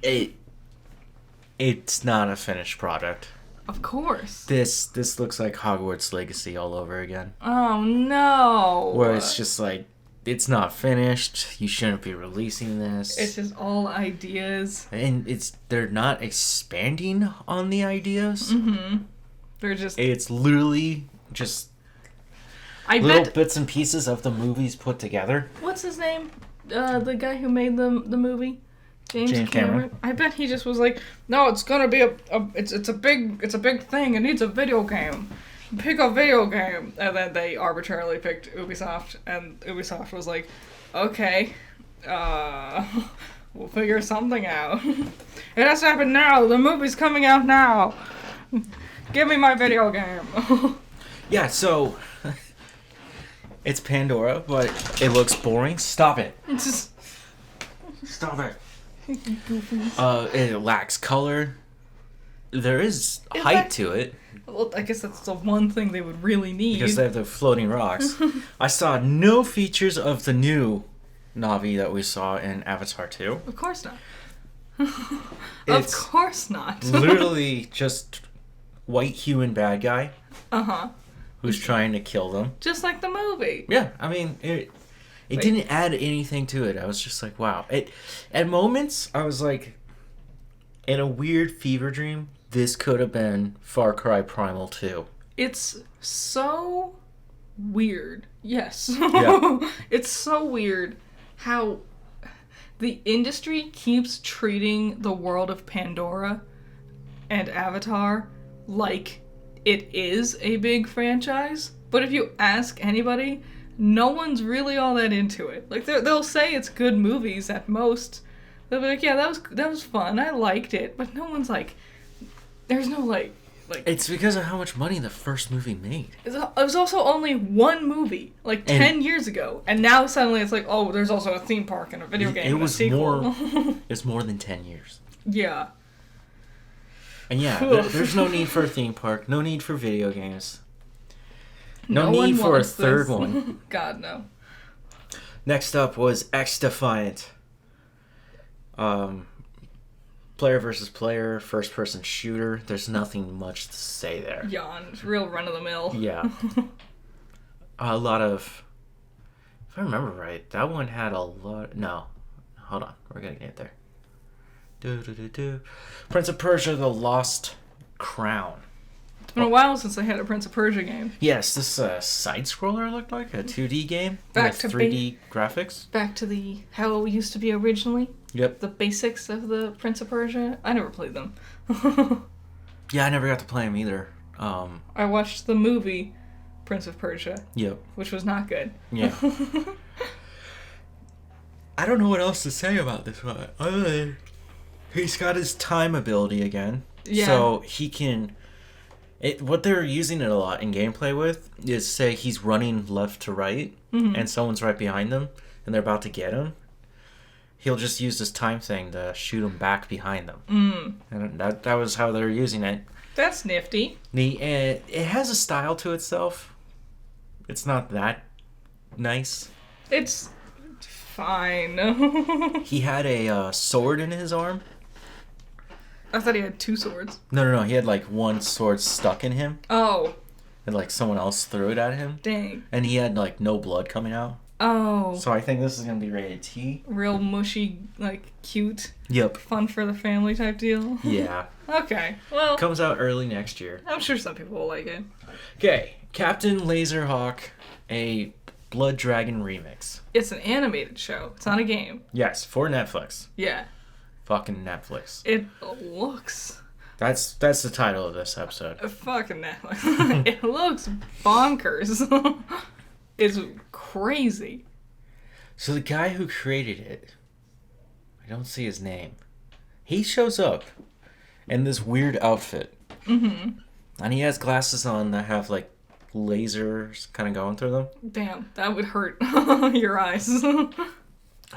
S1: It's not a finished product.
S2: Of course.
S1: This looks like Hogwarts Legacy all over again.
S2: Oh no.
S1: Where it's just like, it's not finished. You shouldn't be releasing this.
S2: It's just all ideas.
S1: And they're not expanding on the ideas.
S2: Mm-hmm. They're just.
S1: It's literally just little bits and pieces of the movies put together.
S2: What's his name? The guy who made the movie. James Cameron. I bet he just was like, no, it's gonna be it's a big thing. It needs a video game. Pick a video game. And then they arbitrarily picked Ubisoft, and Ubisoft was like, okay, we'll figure something out. It has to happen now. The movie's coming out now. Give me my video game.
S1: Yeah, so it's Pandora, but it looks boring. Stop it. Stop it. It lacks color. There is height to it.
S2: Well, I guess that's the one thing they would really need.
S1: Because they have the floating rocks. I saw no features of the new Na'vi that we saw in Avatar 2.
S2: Of course not. Of course not.
S1: Literally just white human bad guy.
S2: Uh-huh.
S1: Who's trying to kill them.
S2: Just like the movie.
S1: Yeah, I mean, it didn't add anything to it. I was just like, wow. At moments, I was like, in a weird fever dream, this could have been Far Cry Primal 2.
S2: It's so weird. Yes.
S1: Yeah.
S2: It's so weird how the industry keeps treating the world of Pandora and Avatar like it is a big franchise. But if you ask anybody, no one's really all that into it. Like they'll say it's good movies at most. They'll be like, yeah, that was fun. I liked it. But no one's like, there's no like.
S1: It's because of how much money the first movie made.
S2: It was also only one movie, like 10 years ago, and now suddenly it's like, oh, there's also a theme park and a video game.
S1: It was
S2: a sequel.
S1: It's more than 10 years.
S2: Yeah.
S1: And yeah, there's no need for a theme park. No need for video games. No need for a third one.
S2: God, no.
S1: Next up was X Defiant. Player versus player, first person shooter. There's nothing much to say there.
S2: Yawn. It's real run of the mill.
S1: Yeah. A lot of... If I remember right, that one had a lot... No. Hold on. We're gonna get there. Prince of Persia: The Lost Crown.
S2: It's been a while since I had a Prince of Persia game.
S1: Yes, this side-scroller looked like a 2D game
S2: Back
S1: with 3D graphics.
S2: Back to how it used to be originally.
S1: Yep.
S2: The basics of the Prince of Persia. I never played them.
S1: Yeah, I never got to play them either.
S2: I watched the movie Prince of Persia.
S1: Yep.
S2: Which was not good.
S1: Yeah. I don't know what else to say about this one. Other than he's got his time ability again.
S2: Yeah.
S1: So he can... what they're using it a lot in gameplay with is, say he's running left to right, and someone's right behind them, and they're about to get him. He'll just use this time thing to shoot him back behind them. And that was how they're using it.
S2: That's nifty.
S1: It has a style to itself. It's not that nice.
S2: It's fine.
S1: He had a sword in his arm.
S2: I thought he had two swords.
S1: No. He had like one sword stuck in him.
S2: Oh.
S1: And like someone else threw it at him.
S2: Dang.
S1: And he had like no blood coming out.
S2: Oh.
S1: So I think this is going to be rated T.
S2: Real mushy, like cute.
S1: Yep.
S2: Fun for the family type deal.
S1: Yeah.
S2: Okay. Well.
S1: Comes out early next year.
S2: I'm sure some people will like it.
S1: Okay. Captain Laserhawk, a Blood Dragon remix.
S2: It's an animated show. It's not a game.
S1: Yes, for Netflix.
S2: Yeah.
S1: Fucking Netflix.
S2: It looks...
S1: That's the title of this episode.
S2: Fucking Netflix. It looks bonkers. It's crazy.
S1: So the guy who created it, I don't see his name. He shows up in this weird outfit. Mm-hmm. And he has glasses on that have like lasers kind of going through them.
S2: Damn, that would hurt your eyes.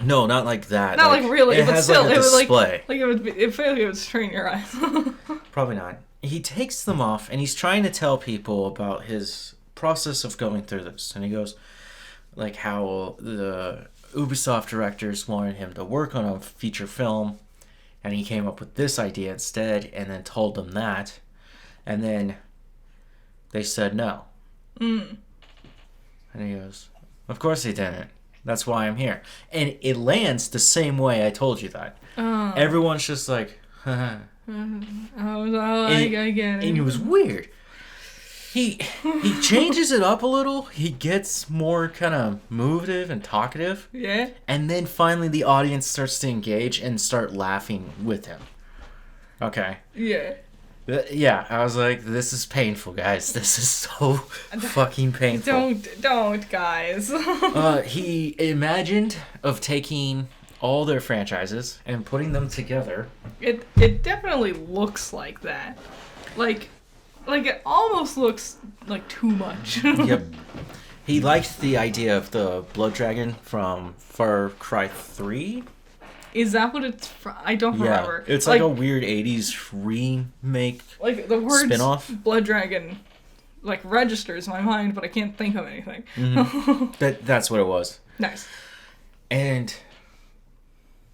S1: No, not like that.
S2: Not like really,
S1: it
S2: but
S1: has
S2: still,
S1: like a
S2: it would
S1: display.
S2: like it would be. It feel like it would strain your eyes.
S1: Probably not. He takes them off and he's trying to tell people about his process of going through this. And he goes, like, how the Ubisoft directors wanted him to work on a feature film, and he came up with this idea instead, and then told them that, and then they said no. And he goes, of course he didn't. That's why I'm here. And it lands the same way I told you that. Everyone's just like, haha.
S2: I get it.
S1: And it was weird. He changes it up a little. He gets more kind of movative and talkative.
S2: Yeah.
S1: And then finally the audience starts to engage and start laughing with him. Okay.
S2: Yeah.
S1: Yeah, I was like, this is painful, guys. This is so fucking painful.
S2: Don't, guys.
S1: He imagined of taking all their franchises and putting them together.
S2: It definitely looks like that. Like it almost looks like too much.
S1: Yep. He liked the idea of the blood dragon from Far Cry 3.
S2: Is that what it's from? I don't remember.
S1: It's like a weird 80s remake.
S2: Like the word
S1: spin-off.
S2: Blood Dragon like registers in my mind, but I can't think of anything.
S1: That's what it was.
S2: Nice.
S1: And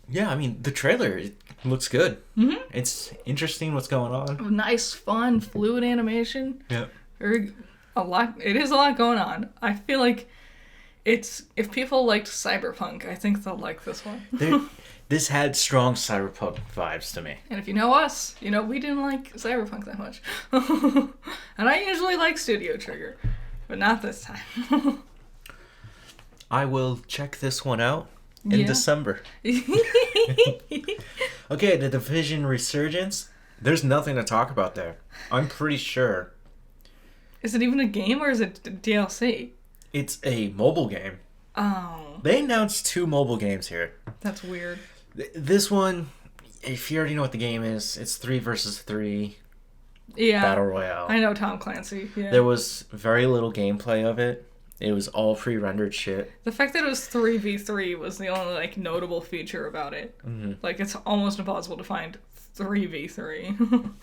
S1: yeah, I mean the trailer, it looks good. It's interesting what's going on.
S2: Nice, fun, fluid animation.
S1: Yeah.
S2: It is a lot going on. I feel like if people liked Cyberpunk, I think they'll like this one.
S1: This had strong Cyberpunk vibes to me.
S2: And if you know us, you know we didn't like Cyberpunk that much. And I usually like Studio Trigger, but not this time.
S1: I will check this one out in December. Okay, the Division Resurgence. There's nothing to talk about there. I'm pretty sure.
S2: Is it even a game or is it DLC?
S1: It's a mobile game.
S2: Oh.
S1: They announced 2 mobile games here.
S2: That's weird.
S1: This one, if you already know what the game is, it's 3 versus 3 Battle Royale.
S2: I know Tom Clancy. Yeah.
S1: There was very little gameplay of it. It was all pre-rendered shit.
S2: The fact that it was 3v3 was the only like notable feature about it. Like it's almost impossible to find 3v3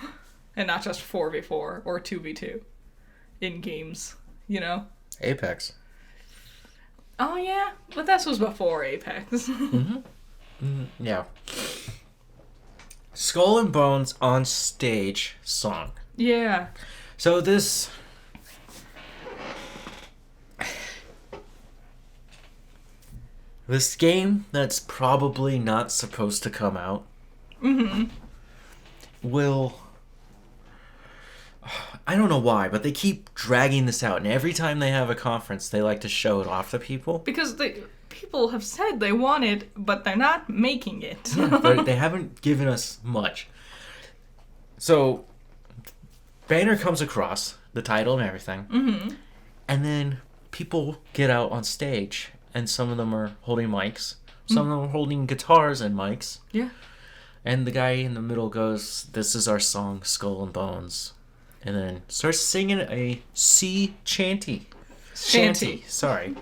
S2: and not just 4v4 or 2v2 in games, you know?
S1: Apex.
S2: Oh yeah, but this was before Apex.
S1: Yeah. Skull and Bones on Stage song.
S2: Yeah.
S1: So this game that's probably not supposed to come out will... I don't know why, but they keep dragging this out, and every time they have a conference, they like to show it off to people.
S2: Because people have said they want it, but they're not making it.
S1: They haven't given us much. So, banner comes across, the title and everything, and then people get out on stage, and some of them are holding mics, some of them are holding guitars and mics.
S2: Yeah.
S1: And the guy in the middle goes, "This is our song, Skull and Bones." And then starts singing a sea shanty. Sorry.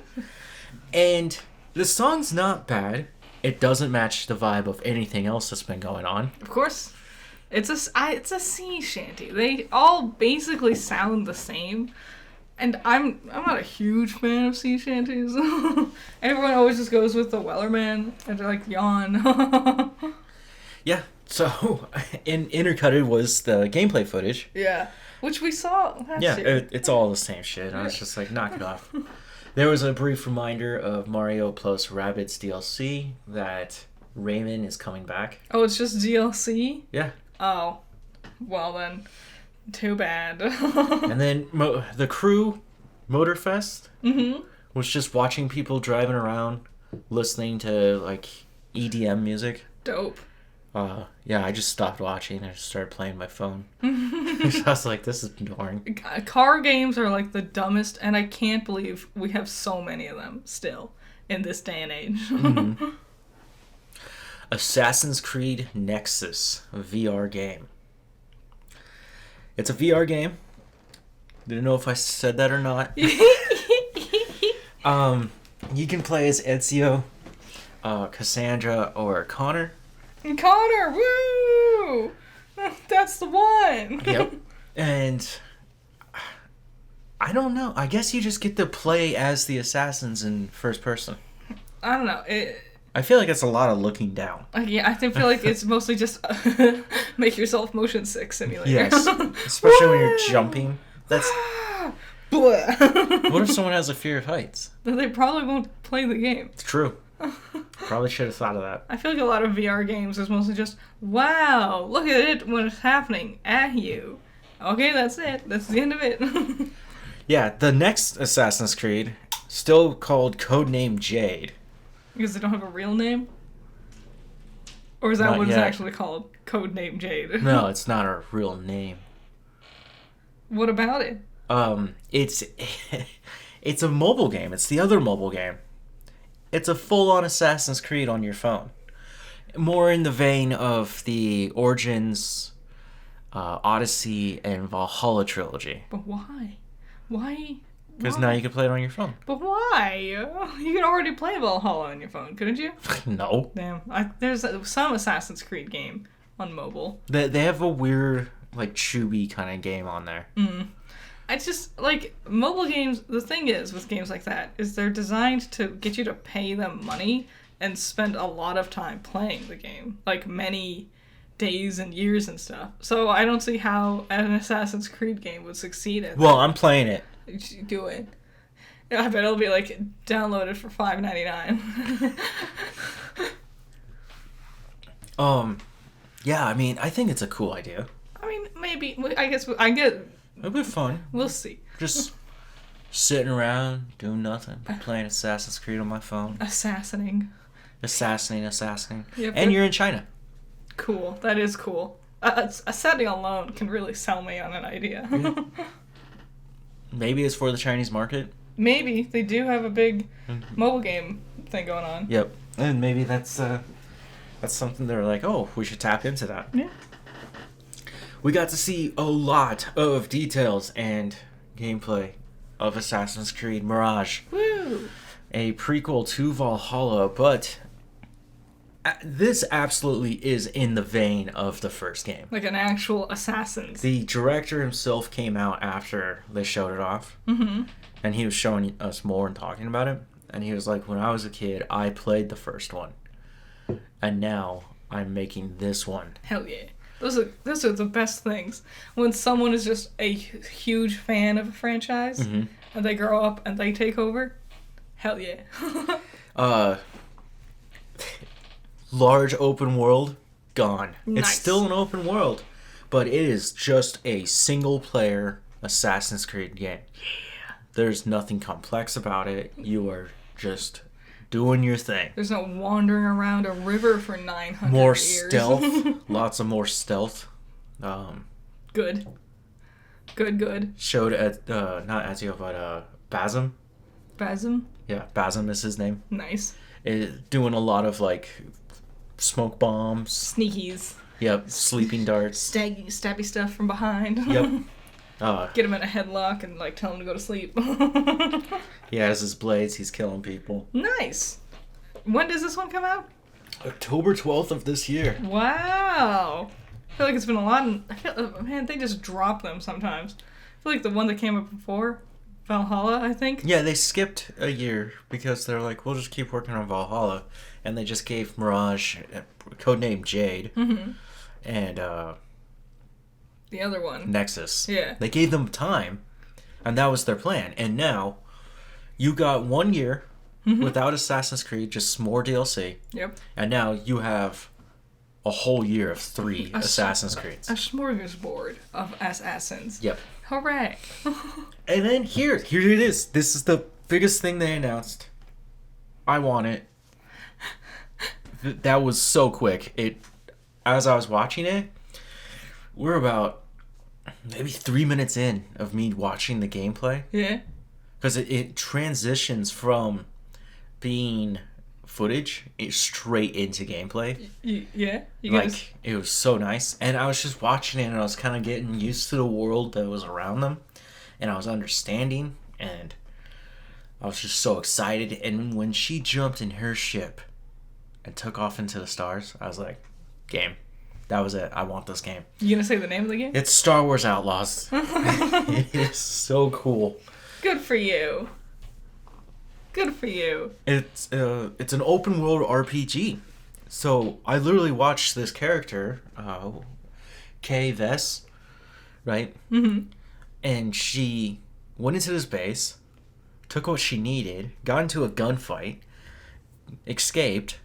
S1: And the song's not bad. It doesn't match the vibe of anything else that's been going on.
S2: Of course. It's a sea shanty. They all basically sound the same. And I'm not a huge fan of sea shanties. Everyone always just goes with the Wellerman and they're like, yawn.
S1: Yeah. So, intercutted was the gameplay footage.
S2: Yeah. Which we saw last year.
S1: It's all the same shit. I was just like, knock it off. There was a brief reminder of Mario plus Rabbids DLC that Rayman is coming back.
S2: Oh, it's just DLC?
S1: Yeah.
S2: Oh. Well then, too bad.
S1: And then the crew, Motorfest, was just watching people driving around, listening to, like, EDM music.
S2: Dope.
S1: Yeah, I just stopped watching and just started playing my phone. I was like, this is boring.
S2: Car games are like the dumbest, and I can't believe we have so many of them still in this day and age.
S1: Assassin's Creed Nexus, a VR game. It's a VR game. Didn't know if I said that or not. You can play as Ezio, Cassandra, or Connor.
S2: Connor, woo! That's the one.
S1: Yep. And I don't know. I guess you just get to play as the assassins in first person.
S2: I don't know.
S1: I feel like it's a lot of looking down.
S2: Yeah, I feel like it's mostly just make yourself motion sick simulator.
S1: Yes. Especially when you're jumping. That's. What if someone has a fear of heights?
S2: Then they probably won't play the game.
S1: It's true. Probably should have thought of that.
S2: I feel like a lot of VR games is mostly just, wow, look at it when it's happening at you. Okay, that's it. That's the end of it.
S1: Yeah, the next Assassin's Creed, still called Codename Jade.
S2: Because they don't have a real name? Or is that
S1: Not
S2: what
S1: yet.
S2: it's actually called? Codename Jade.
S1: No, it's not a real name.
S2: What about it?
S1: It's it's a mobile game. It's the other mobile game. It's a full-on Assassin's Creed on your phone. More in the vein of the Origins, Odyssey, and Valhalla trilogy.
S2: But why? Why?
S1: Because now you can play it on your phone.
S2: But why? You could already play Valhalla on your phone, couldn't you?
S1: No.
S2: Damn. There's some Assassin's Creed game on mobile.
S1: They have a weird, like, chewy kind of game on there.
S2: It's just, like, mobile games, the thing is with games like that, is they're designed to get you to pay them money and spend a lot of time playing the game. Like, many days and years and stuff. So I don't see how an Assassin's Creed game would succeed at
S1: Well, I'm playing it.
S2: that. Do it. I bet it'll be, like, downloaded for $5.99.
S1: Yeah, I mean, I think it's a cool idea.
S2: I mean, maybe. I get...
S1: It'll be fun.
S2: We'll see.
S1: Just sitting around, doing nothing, but playing Assassin's Creed on my phone.
S2: Assassinating.
S1: Assassinating.
S2: Yep,
S1: And you're in China.
S2: Cool. That is cool. A setting alone can really sell me on an idea.
S1: Maybe it's for the Chinese market.
S2: Maybe. They do have a big mobile game thing going on.
S1: Yep. And maybe that's something they're like, oh, we should tap into that.
S2: Yeah.
S1: We got to see a lot of details and gameplay of Assassin's Creed Mirage.
S2: Woo!
S1: A prequel to Valhalla, but this absolutely is in the vein of the first game.
S2: Like an actual Assassin's.
S1: The director himself came out after they showed it off, and he was showing us more and talking about it. And he was like, when I was a kid, I played the first one, and now I'm making this one.
S2: Hell yeah. Those are the best things. When someone is just a huge fan of a franchise, and they grow up and they take over, hell yeah.
S1: Large open world, gone.
S2: Nice.
S1: It's still an open world, but it is just a single player Assassin's Creed game. Yeah. There's nothing complex about it. You are just doing your thing.
S2: There's no wandering around a river for 900
S1: more
S2: years.
S1: Stealth. Lots of more stealth.
S2: Good.
S1: Showed at not Ezio, but Basim.
S2: Basim?
S1: Yeah, Basim is his name.
S2: Nice.
S1: Doing a lot of like smoke bombs.
S2: Sneakies.
S1: Yep, sleeping darts.
S2: Stabby stuff from behind.
S1: Yep.
S2: Get him in a headlock and like tell him to go to sleep.
S1: He has his blades. He's killing people.
S2: Nice. When does this one come out?
S1: October 12th of this year.
S2: Wow. I feel like it's been a lot. Man, they just drop them sometimes. I feel like the one that came up before, Valhalla, I think.
S1: Yeah, they skipped a year because they're like, we'll just keep working on Valhalla, and they just gave Mirage codename Jade and
S2: the other one,
S1: Nexus.
S2: Yeah.
S1: They gave them time, and that was their plan. And now, you got 1 year without Assassin's Creed, just more DLC.
S2: Yep.
S1: And now you have a whole year of 3 Assassin's Creeds.
S2: A smorgasbord of assassins.
S1: Yep.
S2: Hooray.
S1: And then here it is. This is the biggest thing they announced. I want it. That was so quick. As I was watching it, we're about maybe 3 minutes in of me watching the gameplay.
S2: Yeah.
S1: Because it transitions from being footage straight into gameplay.
S2: Yeah. You
S1: Like,
S2: guys...
S1: it was so nice. And I was just watching it, and I was kind of getting used to the world that was around them. and I was understanding, and I was just so excited. And when she jumped in her ship and took off into the stars, I was like, game. That was it. I want this game.
S2: You gonna say the name of the game?
S1: It's Star Wars Outlaws. It is so cool.
S2: Good for you. Good for you.
S1: It's an open world RPG. So I literally watched this character, Kay Vess, right?
S2: Mm-hmm.
S1: And she went into this base, took what she needed, got into a gunfight, escaped,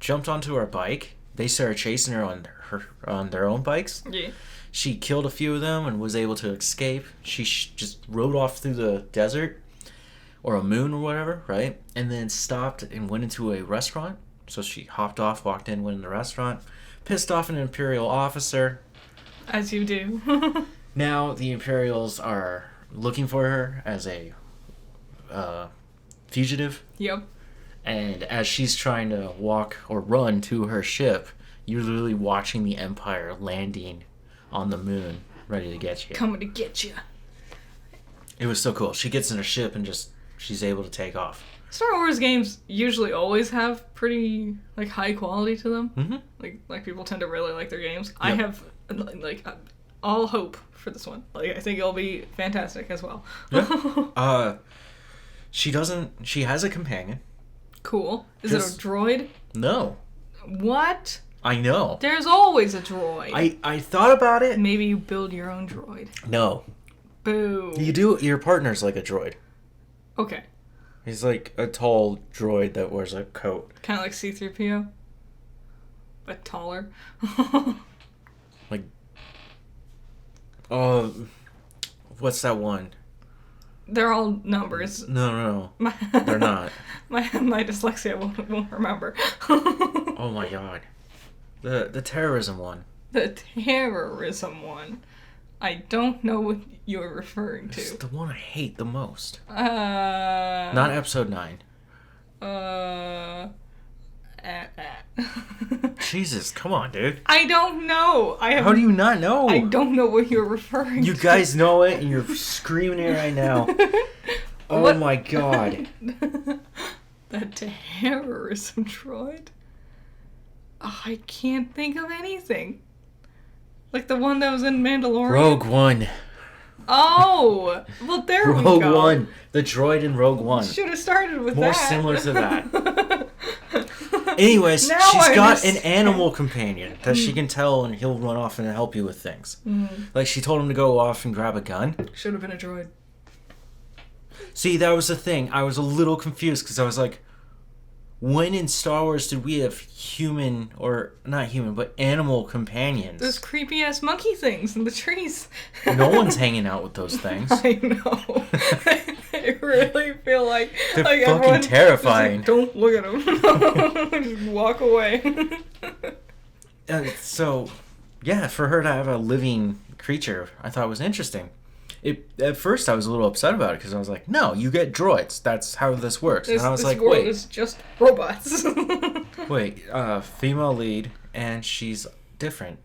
S1: jumped onto her bike. They started chasing her on their own bikes.
S2: Yeah.
S1: She killed a few of them and was able to escape. She just rode off through the desert or a moon or whatever, right? And then stopped and went into a restaurant. So she hopped off, walked in, went in the restaurant, pissed off an Imperial officer.
S2: As you do.
S1: Now the Imperials are looking for her as a fugitive.
S2: Yep.
S1: And as she's trying to walk or run to her ship, you're literally watching the Empire landing on the moon, ready to get you.
S2: Coming to get you.
S1: It was so cool. She gets in her ship and she's able to take off.
S2: Star Wars games usually always have pretty high quality to them.
S1: Mm-hmm.
S2: Like people tend to really like their games.
S1: Yep.
S2: I have all hope for this one. I think it'll be fantastic as well.
S1: Yeah. She has a companion.
S2: Cool. Is it a droid?
S1: No.
S2: What?
S1: I know.
S2: There's always a droid.
S1: I thought about it.
S2: Maybe you build your own droid.
S1: No.
S2: Boo.
S1: You do. Your partner's like a droid.
S2: Okay.
S1: He's like a tall droid that wears a coat.
S2: Kind of like C-3PO. But taller.
S1: Like... what's that one?
S2: They're all numbers.
S1: No. They're not.
S2: My dyslexia won't remember.
S1: Oh my god. The terrorism one.
S2: The terrorism one. I don't know what you're referring to.
S1: It's the one I hate the most. Not episode 9. Jesus, come on, dude.
S2: I don't know.
S1: How do you not know?
S2: I don't know what you're referring to.
S1: You guys know it, and you're screaming it right now. Oh
S2: What?
S1: my god.
S2: The terrorism droid? Oh, I can't think of anything. Like the one that was in Mandalorian?
S1: Rogue One.
S2: Oh! Well, there we go.
S1: Rogue One. The droid in Rogue One.
S2: Should have started with
S1: More
S2: that.
S1: similar to that. Anyways,
S2: Now
S1: she's
S2: I
S1: got
S2: understand.
S1: an animal companion that she can tell, and he'll run off and help you with things. Like, she told him to go off and grab a gun.
S2: Should have been a droid.
S1: See, that was the thing. I was a little confused, because I was like, when in Star Wars did we have human, or not human, but animal companions?
S2: Those creepy ass monkey things in the trees.
S1: No one's hanging out with those things.
S2: I know. I really feel like
S1: They're
S2: like
S1: fucking
S2: everyone
S1: terrifying.
S2: just like, don't look at them. Just walk away.
S1: So, yeah, for her to have a living creature, I thought was interesting. At first, I was a little upset about it because I was like, "No, you get droids. That's how this works." And I was like,
S2: world
S1: "Wait,
S2: is just robots."
S1: female lead, and she's different."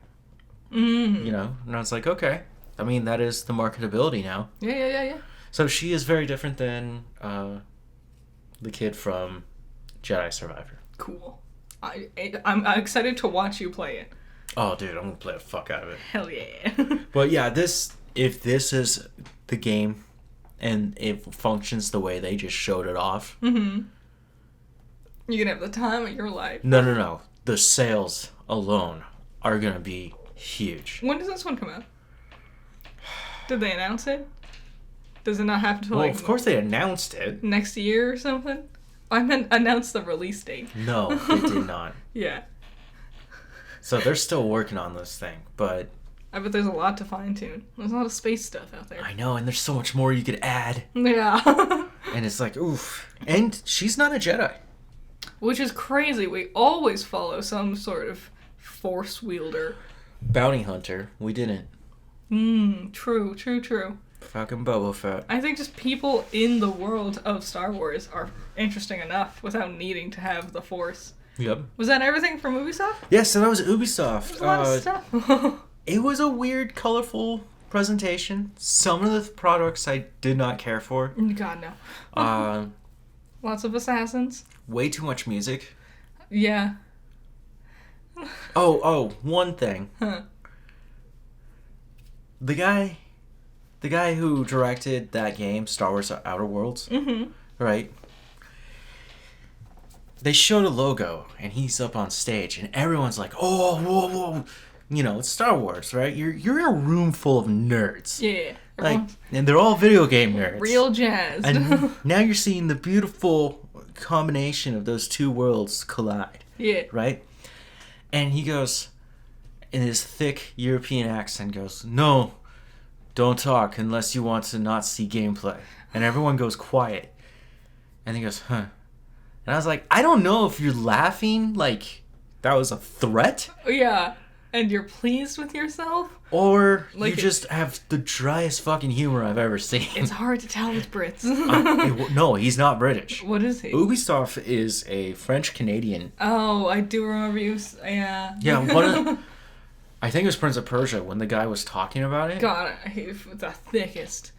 S1: You know, and I was like, "Okay." I mean, that is the marketability now.
S2: Yeah.
S1: So she is very different than the kid from Jedi Survivor.
S2: Cool. I'm excited to watch you play it.
S1: Oh, dude, I'm gonna play the fuck out of it.
S2: Hell yeah.
S1: But yeah, if this is the game and it functions the way they just showed it off.
S2: You're gonna have the time of your life.
S1: No. The sales alone are gonna be huge.
S2: When does this one come out? Did they announce it? Does it not have to
S1: Well, of course they announced it.
S2: next year or something? I meant announce the release date.
S1: No, they did not.
S2: Yeah.
S1: So they're still working on this thing, but
S2: I bet there's a lot to fine tune. There's a lot of space stuff out there.
S1: I know, and there's so much more you could add.
S2: Yeah.
S1: And it's like, oof. And she's not a Jedi.
S2: Which is crazy. We always follow some sort of force wielder.
S1: Bounty hunter, we didn't.
S2: True.
S1: Fucking Boba Fett.
S2: I think just people in the world of Star Wars are interesting enough without needing to have the force.
S1: Yep.
S2: Was that everything from Ubisoft?
S1: Yeah, so that was Ubisoft.
S2: There's a lot of stuff.
S1: It was a weird, colorful presentation. Some of the products I did not care for.
S2: God, no. Lots of assassins.
S1: Way too much music.
S2: Yeah.
S1: One thing.
S2: Huh.
S1: The guy who directed that game, Star Wars Outer Worlds, right? They showed a logo, and he's up on stage, and everyone's like, "Oh, whoa!" You know, it's Star Wars, right? You're in a room full of nerds.
S2: Yeah.
S1: Like, and they're all video game nerds.
S2: Real jazz.
S1: And now you're seeing the beautiful combination of those two worlds collide.
S2: Yeah.
S1: Right? And he goes, in his thick European accent, goes, "No, don't talk unless you want to not see gameplay." And everyone goes quiet. And he goes, "Huh." And I was like, I don't know if you're laughing like that was a threat.
S2: Yeah. And you're pleased with yourself?
S1: Or like you just have the driest fucking humor I've ever seen.
S2: It's hard to tell with Brits.
S1: No, he's not British.
S2: What is he?
S1: Ubisoft is a French-Canadian.
S2: Oh, I do remember you. Yeah.
S1: Yeah, I think it was Prince of Persia when the guy was talking about it.
S2: God, the thickest,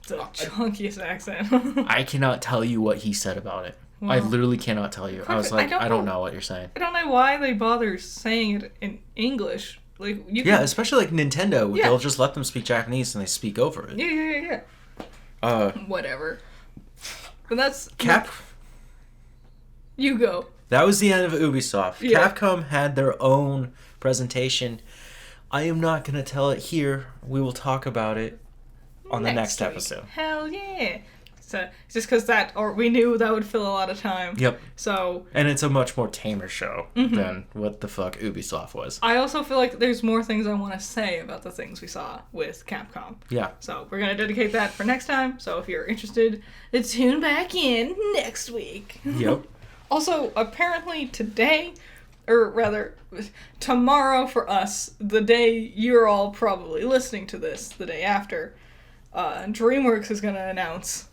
S2: the chunkiest accent.
S1: I cannot tell you what he said about it.
S2: Well,
S1: I literally cannot tell you. I was like, I don't know what you're saying.
S2: I don't know why they bother saying it in English. Like
S1: especially like Nintendo. Yeah. They'll just let them speak Japanese and they speak over it.
S2: Yeah. Whatever. But that's... You go.
S1: That was the end of Ubisoft.
S2: Yeah.
S1: Capcom had their own presentation. I am not going to tell it here. We will talk about it on the next episode.
S2: Hell yeah. So, just because we knew that would fill a lot of time.
S1: Yep.
S2: So.
S1: And it's a much more tamer show than what the fuck Ubisoft was.
S2: I also feel like there's more things I want to say about the things we saw with Capcom.
S1: Yeah.
S2: So we're going to dedicate that for next time. So if you're interested, tune back in next week.
S1: Yep.
S2: Also, apparently today, or rather, tomorrow for us, the day you're all probably listening to this, the day after, DreamWorks is going to announce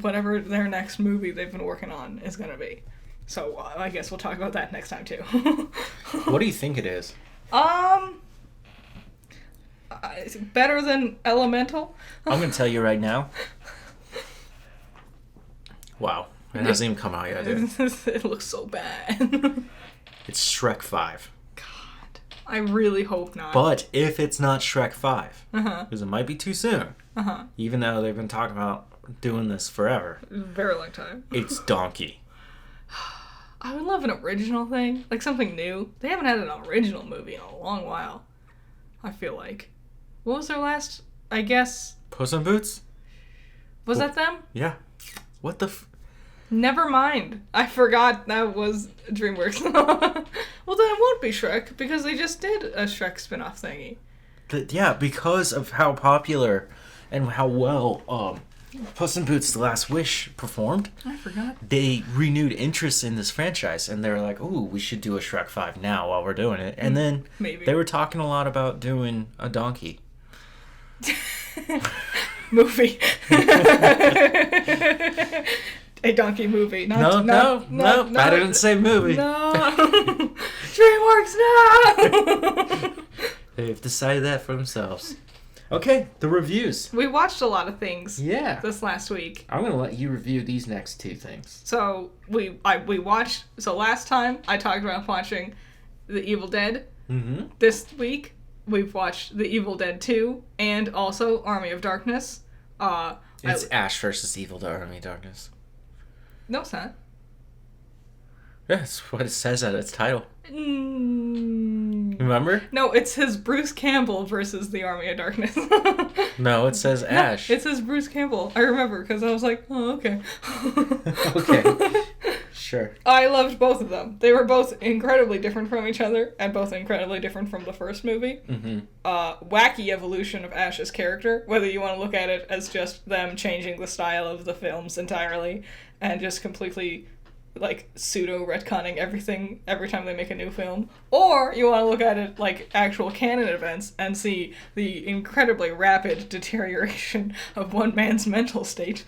S2: whatever their next movie they've been working on is going to be. So I guess we'll talk about that next time too.
S1: What do you think it is?
S2: Better than Elemental?
S1: I'm going to tell you right now. Wow. It hasn't even come out yet, dude.
S2: It looks so bad.
S1: It's Shrek 5.
S2: God. I really hope not.
S1: But if it's not Shrek 5, because it might be too soon, even though they've been talking about doing this forever.
S2: Very long time.
S1: It's Donkey.
S2: I would love an original thing. Like something new. They haven't had an original movie in a long while. I feel like. What was their last, I guess...
S1: Puss in Boots?
S2: Was that them?
S1: Yeah. What the
S2: Never mind. I forgot that was DreamWorks. Well, then it won't be Shrek, because they just did a Shrek spin-off thingy.
S1: Yeah, because of how popular and how well Puss in Boots: The Last Wish performed.
S2: I forgot.
S1: They renewed interest in this franchise, and they were like, "Ooh, we should do a Shrek 5 now while we're doing it." And then they were talking a lot about doing a donkey
S2: movie. A donkey movie.
S1: No, I didn't say movie.
S2: No. DreamWorks, no!
S1: They've decided that for themselves. Okay, the reviews.
S2: We watched a lot of things.
S1: Yeah.
S2: This last week.
S1: I'm gonna let you review these next two things.
S2: So we watched. So last time I talked about watching The Evil Dead. Mm-hmm. This week we've watched The Evil Dead 2 and also Army of Darkness.
S1: It's Ash versus Evil Army of Darkness.
S2: No, it's not.
S1: Yeah, that's what it says at its title. Remember?
S2: No, it says Bruce Campbell versus the Army of Darkness.
S1: No, it says Ash.
S2: No, it says Bruce Campbell. I remember because I was like, oh, okay.
S1: Okay. Sure.
S2: I loved both of them. They were both incredibly different from each other and both incredibly different from the first movie. Mm-hmm. Wacky evolution of Ash's character, whether you want to look at it as just them changing the style of the films entirely and just completely like pseudo retconning everything every time they make a new film, or you want to look at it like actual canon events and see the incredibly rapid deterioration of one man's mental state.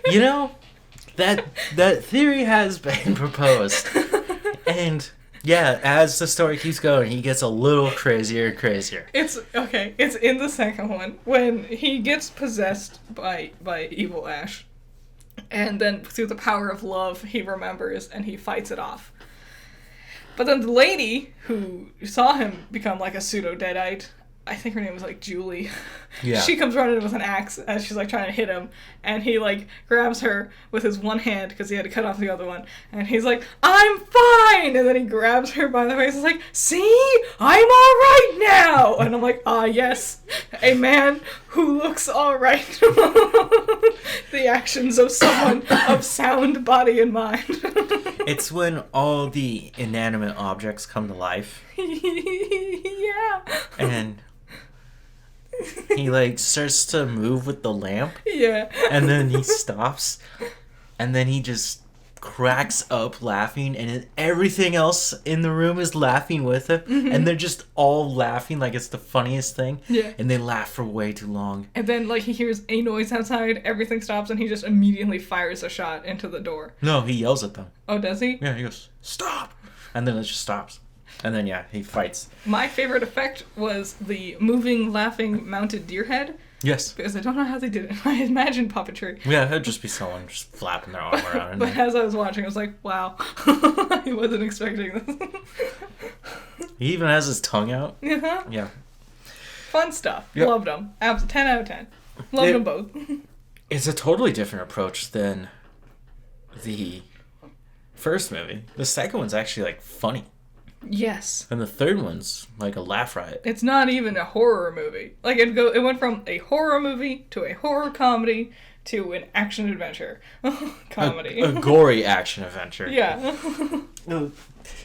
S1: You know, that theory has been proposed. And yeah, as the story keeps going, he gets a little crazier and crazier.
S2: It's okay. It's in the second one when he gets possessed by evil Ash, and then through the power of love, he remembers and he fights it off. But then the lady who saw him become like a pseudo deadite, I think her name was like Julie.
S1: Yeah.
S2: She comes running with an axe as she's like trying to hit him, and he like grabs her with his one hand because he had to cut off the other one, and he's like, "I'm fine," and then he grabs her by the waist and is like, "See, I'm all right now," and I'm like, "Ah, yes, a man who looks all right." The actions of someone of sound body and mind.
S1: It's when all the inanimate objects come to life.
S2: Yeah.
S1: And he like starts to move with the lamp.
S2: Yeah.
S1: And then he stops. And then he just cracks up laughing. And everything else in the room is laughing with him.
S2: Mm-hmm.
S1: And they're just all laughing like it's the funniest thing.
S2: Yeah.
S1: And they laugh for way too long.
S2: And then, like, he hears a noise outside, everything stops, and he just immediately fires a shot into the door.
S1: No, he yells at them.
S2: Oh, does he?
S1: Yeah, he goes, "Stop!" And then it just stops. And then, yeah, he fights.
S2: My favorite effect was the moving, laughing, mounted deer head.
S1: Yes.
S2: Because I don't know how they did it. I imagine puppetry.
S1: Yeah, it'd just be someone just flapping their arm around.
S2: But as I was watching, I was like, wow. I wasn't expecting this.
S1: He even has his tongue out.
S2: Uh-huh.
S1: Yeah.
S2: Fun stuff.
S1: Yep.
S2: Loved them. 10 out of 10. Loved them both.
S1: It's a totally different approach than the first movie. The second one's actually, like, funny.
S2: Yes.
S1: And the third one's, like, a laugh riot.
S2: It's not even a horror movie. Like, it went from a horror movie to a horror comedy to an action adventure comedy.
S1: A gory action adventure.
S2: Yeah.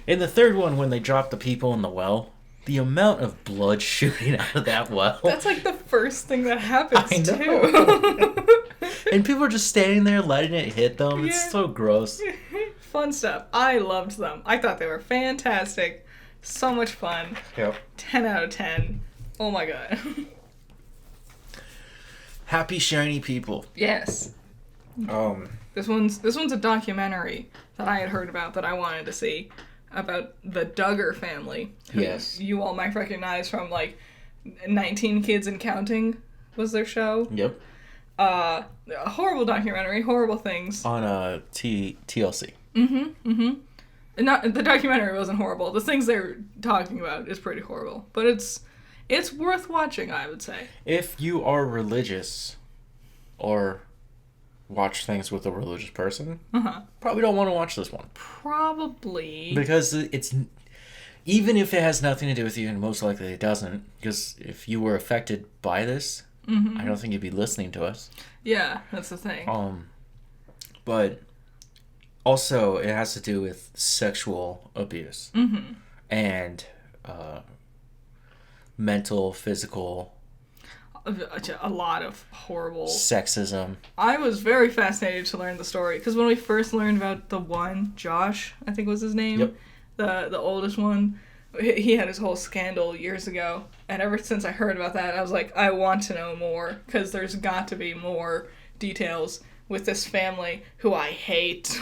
S1: In the third one, when they drop the people in the well, the amount of blood shooting out of that well.
S2: That's like the first thing that happens,
S1: I know.
S2: too.
S1: And people are just standing there letting it hit them.
S2: Yeah.
S1: It's so gross.
S2: Fun stuff. I loved them. I thought they were fantastic. So much fun.
S1: Yep.
S2: 10 out of 10. Oh my god.
S1: Happy, shiny people.
S2: Yes. This one's a documentary that I had heard about that I wanted to see about the Duggar family. Who
S1: Yes.
S2: you all might recognize from like 19 Kids and Counting was their show.
S1: Yep.
S2: A horrible documentary, horrible things.
S1: On TLC.
S2: Not the documentary wasn't horrible. The things they're talking about is pretty horrible, but it's worth watching, I would say.
S1: If you are religious or watch things with a religious person, probably don't want to watch this one.
S2: Probably.
S1: Because it's, even if it has nothing to do with you, and most likely it doesn't, because if you were affected by this, I don't think you'd be listening to us.
S2: Yeah, that's the thing.
S1: But also it has to do with sexual abuse and mental, physical,
S2: A lot of horrible
S1: sexism.
S2: I was very fascinated to learn the story because when we first learned about the one, Josh, I think was his name,
S1: Yep.
S2: the oldest one, he had his whole scandal years ago, and ever since I heard about that, I was like, I want to know more because there's got to be more details with this family who I hate.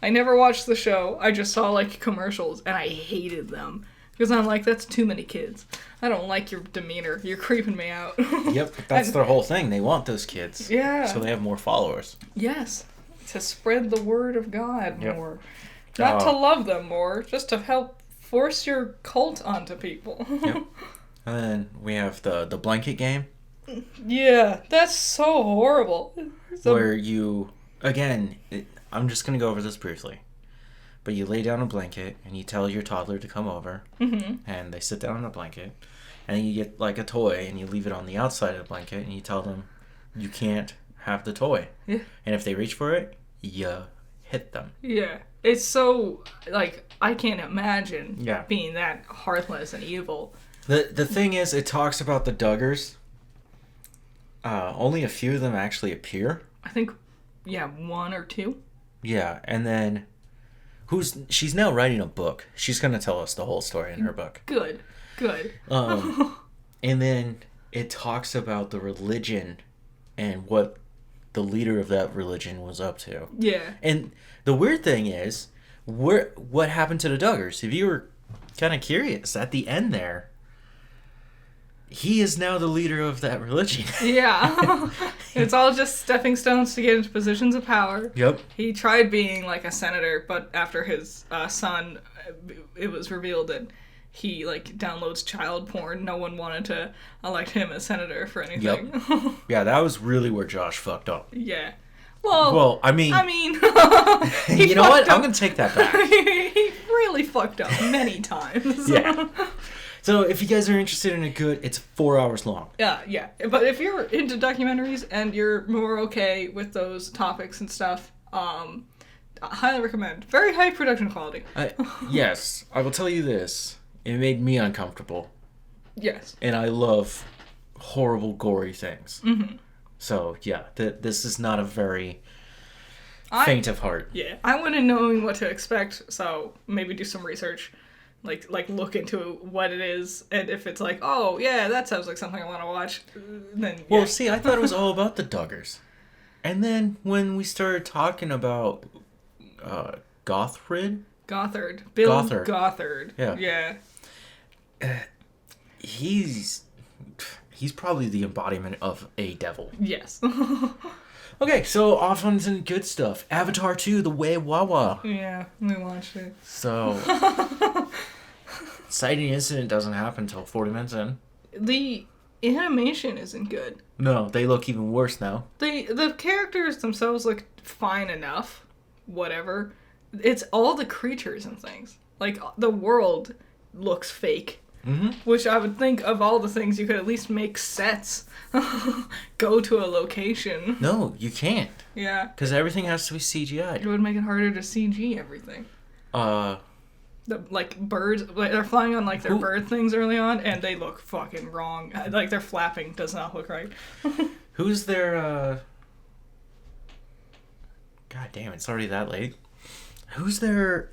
S2: I never watched the show. I just saw like commercials and I hated them because I'm like, that's too many kids. I don't like your demeanor. You're creeping me out.
S1: Yep, that's their whole thing. They want those kids.
S2: Yeah.
S1: So they have more followers.
S2: Yes, to spread the word of God
S1: Yep.
S2: more. Not to love them more, just to help force your cult onto people.
S1: Yep. And then we have the blanket game.
S2: Yeah, that's so horrible.
S1: Where you, again, I'm just going to go over this briefly. But you lay down a blanket and you tell your toddler to come over. And they sit down on the blanket. And then you get like a toy and you leave it on the outside of the blanket and you tell them you can't have the toy.
S2: Yeah.
S1: And if they reach for it, you hit them.
S2: Yeah. It's so, like, I can't imagine
S1: Yeah.
S2: being that heartless and evil.
S1: The thing is, it talks about the Duggars. Only a few of them actually appear.
S2: I think, yeah, 1 or 2.
S1: Yeah, and then she's now writing a book. She's going to tell us the whole story in her book.
S2: Good.
S1: And then it talks about the religion and what the leader of that religion was up to.
S2: Yeah.
S1: And the weird thing is, what happened to the Duggars? If you were kind of curious, at the end there, he is now the leader of that religion.
S2: Yeah. It's all just stepping stones to get into positions of power.
S1: Yep.
S2: He tried being like a senator, but after his son, it was revealed that he like downloads child porn. No one wanted to elect him as senator for anything.
S1: Yep. Yeah, that was really where Josh fucked up.
S2: Yeah. Well,
S1: I mean,
S2: you
S1: know what? I'm gonna take that back.
S2: He really fucked up many times.
S1: Yeah. So if you guys are interested in a good, it's 4 hours long.
S2: Yeah. But if you're into documentaries and you're more okay with those topics and stuff, I highly recommend. Very high production quality.
S1: Yes, I will tell you this. It made me uncomfortable.
S2: Yes.
S1: And I love horrible, gory things.
S2: Mm-hmm.
S1: So, yeah, this is not a very faint of heart.
S2: Yeah, I went in knowing what to expect, so maybe do some research. Like look into what it is, and if it's like, oh, yeah, that sounds like something I want to watch, then yeah.
S1: Well, see, I thought it was all about the Duggars. And then when we started talking about Gothard?
S2: Bill Gothard.
S1: Yeah. He's probably the embodiment of a devil.
S2: Yes.
S1: Okay, so off on some good stuff. Avatar 2, The Way of Wawa.
S2: Yeah, we watched it.
S1: So, exciting incident doesn't happen until 40 minutes in.
S2: The animation isn't good.
S1: No, they look even worse now.
S2: The characters themselves look fine enough. Whatever. It's all the creatures and things. Like, the world looks fake.
S1: Mm-hmm.
S2: Which I would think of all the things you could at least make sets. Go to a location.
S1: No, you can't.
S2: Yeah.
S1: Because everything has to be CGI.
S2: It would make it harder to CG everything. Like birds, like they're flying on like their bird things early on, and they look fucking wrong. Like their flapping does not look right.
S1: Who's their God damn, it's already that late. Who's their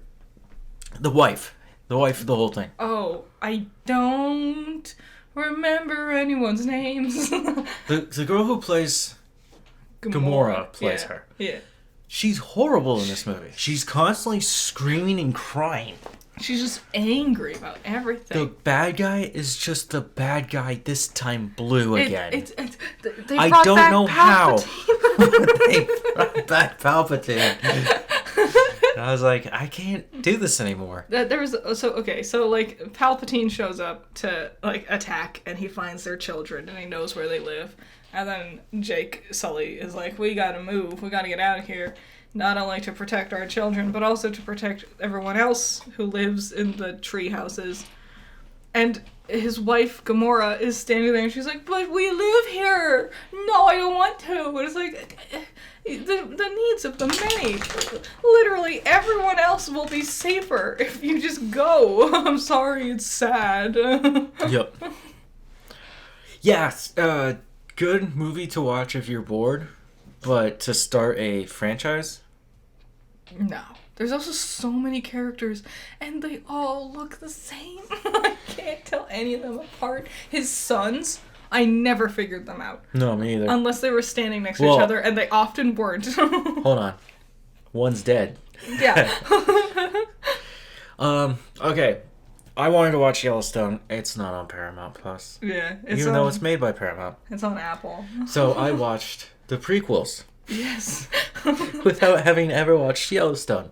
S1: the wife of the whole thing?
S2: Oh, I don't remember anyone's names.
S1: the girl who plays Gamora plays her.
S2: Yeah.
S1: She's horrible in this movie. She's constantly screaming and crying.
S2: She's just angry about everything.
S1: The bad guy is just the bad guy, this time blue again.
S2: I
S1: don't know how. They brought back Palpatine. I was like, I can't do this anymore.
S2: So like Palpatine shows up to like attack, and he finds their children, and he knows where they live. And then Jake Sully is like, we gotta move, we gotta get out of here, not only to protect our children, but also to protect everyone else who lives in the tree houses. And his wife Gamora is standing there, and she's like, but we live here. No, I don't want to. And it's like, the needs of the many. Literally, everyone else will be safer if you just go. I'm sorry, it's sad.
S1: Yep. Yes, good movie to watch if you're bored, but to start a franchise?
S2: No. There's also so many characters, and they all look the same. I can't tell any of them apart. His sons, I never figured them out.
S1: No, me either.
S2: Unless they were standing next to each other, and they often weren't.
S1: Hold on. One's dead.
S2: Yeah.
S1: Okay. I wanted to watch Yellowstone. It's not on Paramount Plus.
S2: Yeah.
S1: Even though it's made by Paramount.
S2: It's on Apple.
S1: So I watched the prequels.
S2: Yes.
S1: Without having ever watched Yellowstone.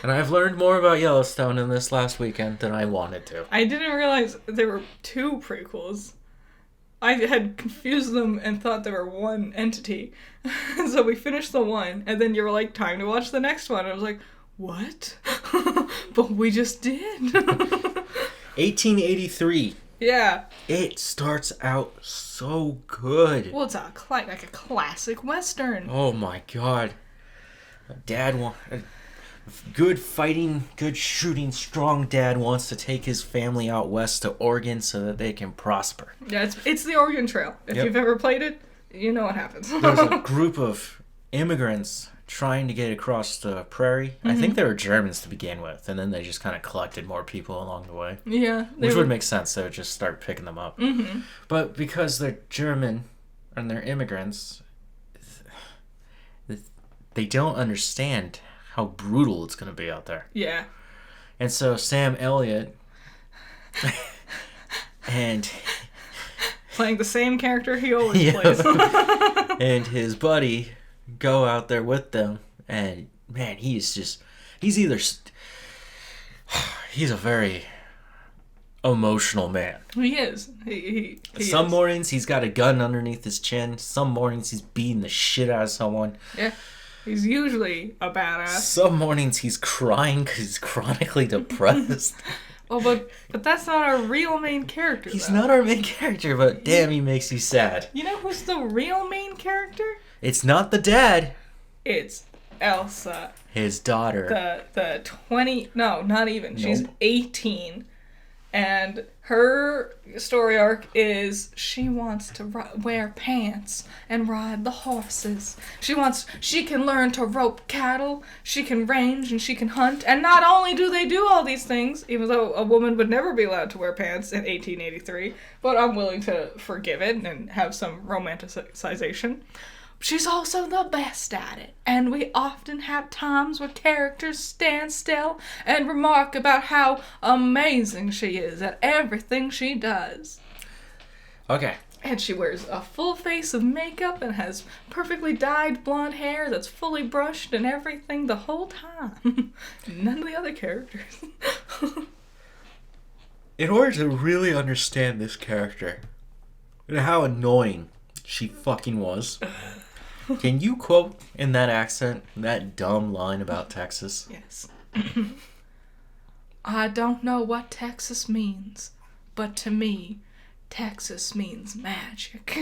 S1: And I've learned more about Yellowstone in this last weekend than I wanted to.
S2: I didn't realize there were two prequels. I had confused them and thought they were one entity. So we finished the one, and then you were like, time to watch the next one. I was like, what? But we just did.
S1: 1883.
S2: Yeah.
S1: It starts out so good.
S2: Well, it's like a classic Western.
S1: Oh my god. Good fighting, good shooting, strong dad wants to take his family out west to Oregon so that they can prosper.
S2: Yeah, it's the Oregon Trail. If you've ever played it, you know what happens.
S1: There's a group of immigrants trying to get across the prairie. Mm-hmm. I think they were Germans to begin with, and then they just kind of collected more people along the way.
S2: Yeah.
S1: Which would make sense. They would just start picking them up.
S2: Mm-hmm.
S1: But because they're German and they're immigrants, they don't understand how brutal it's going to be out there.
S2: Yeah.
S1: And so Sam Elliott and
S2: playing the same character he always plays.
S1: and his buddy go out there with them, and man, he's a very emotional man.
S2: He is. He
S1: Some
S2: is.
S1: mornings he's got a gun underneath his chin. Some mornings he's beating the shit out of someone.
S2: Yeah. He's usually a badass.
S1: Some mornings he's crying because he's chronically depressed.
S2: Oh, but that's not our real main character.
S1: He's
S2: though.
S1: not our main character, but damn, he makes you sad.
S2: You know who's the real main character?
S1: It's not the dad.
S2: It's Elsa.
S1: His daughter.
S2: The 20... No, not even.
S1: Nope.
S2: She's 18. And her story arc is she wants to wear pants and ride the horses. She can learn to rope cattle, she can range, and she can hunt. And not only do they do all these things, even though a woman would never be allowed to wear pants in 1883, but I'm willing to forgive it and have some romanticization. She's also the best at it, and we often have times where characters stand still and remark about how amazing she is at everything she does.
S1: Okay.
S2: And she wears a full face of makeup and has perfectly dyed blonde hair that's fully brushed and everything the whole time. None of the other characters.
S1: In order to really understand this character and how annoying she fucking was, can you quote in that accent that dumb line about Texas?
S2: Yes. I don't know what Texas means, but to me, Texas means magic.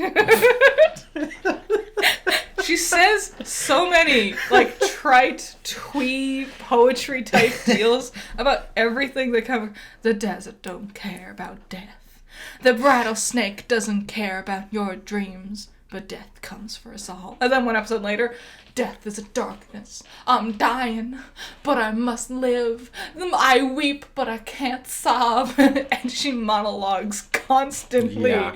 S2: She says so many, like, trite, twee, poetry type deals about everything that comes. The desert don't care about death. The rattlesnake doesn't care about your dreams. But death comes for us all. And then one episode later, death is a darkness. I'm dying, but I must live. I weep, but I can't sob. And she monologues constantly.
S1: Yeah.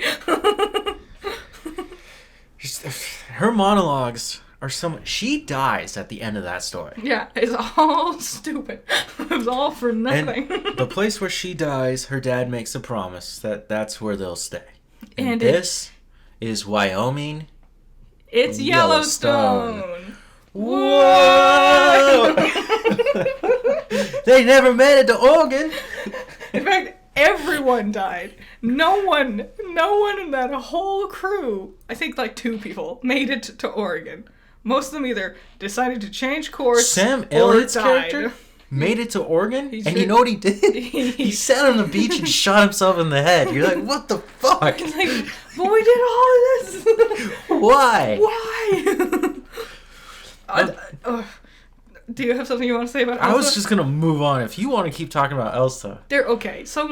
S1: Her monologues are so much. She dies at the end of that story.
S2: Yeah, it's all stupid. It was all for nothing.
S1: And the place where she dies, her dad makes a promise that that's where they'll stay. And this is Wyoming.
S2: It's Yellowstone.
S1: Whoa! They never made it to Oregon.
S2: In fact, everyone died. No one in that whole crew, I think like 2 people, made it to Oregon. Most of them either decided to change course
S1: Sam
S2: or
S1: Elliott's
S2: died.
S1: character made it to Oregon, and you
S2: did.
S1: know what he did? He sat on the beach and shot himself in the head. You're like, what the fuck?
S2: Like, but we did all of this.
S1: Why?
S2: Why? Do you have something you want to say about Elsa?
S1: I was just gonna move on. If you want to keep talking about Elsa.
S2: They're okay. So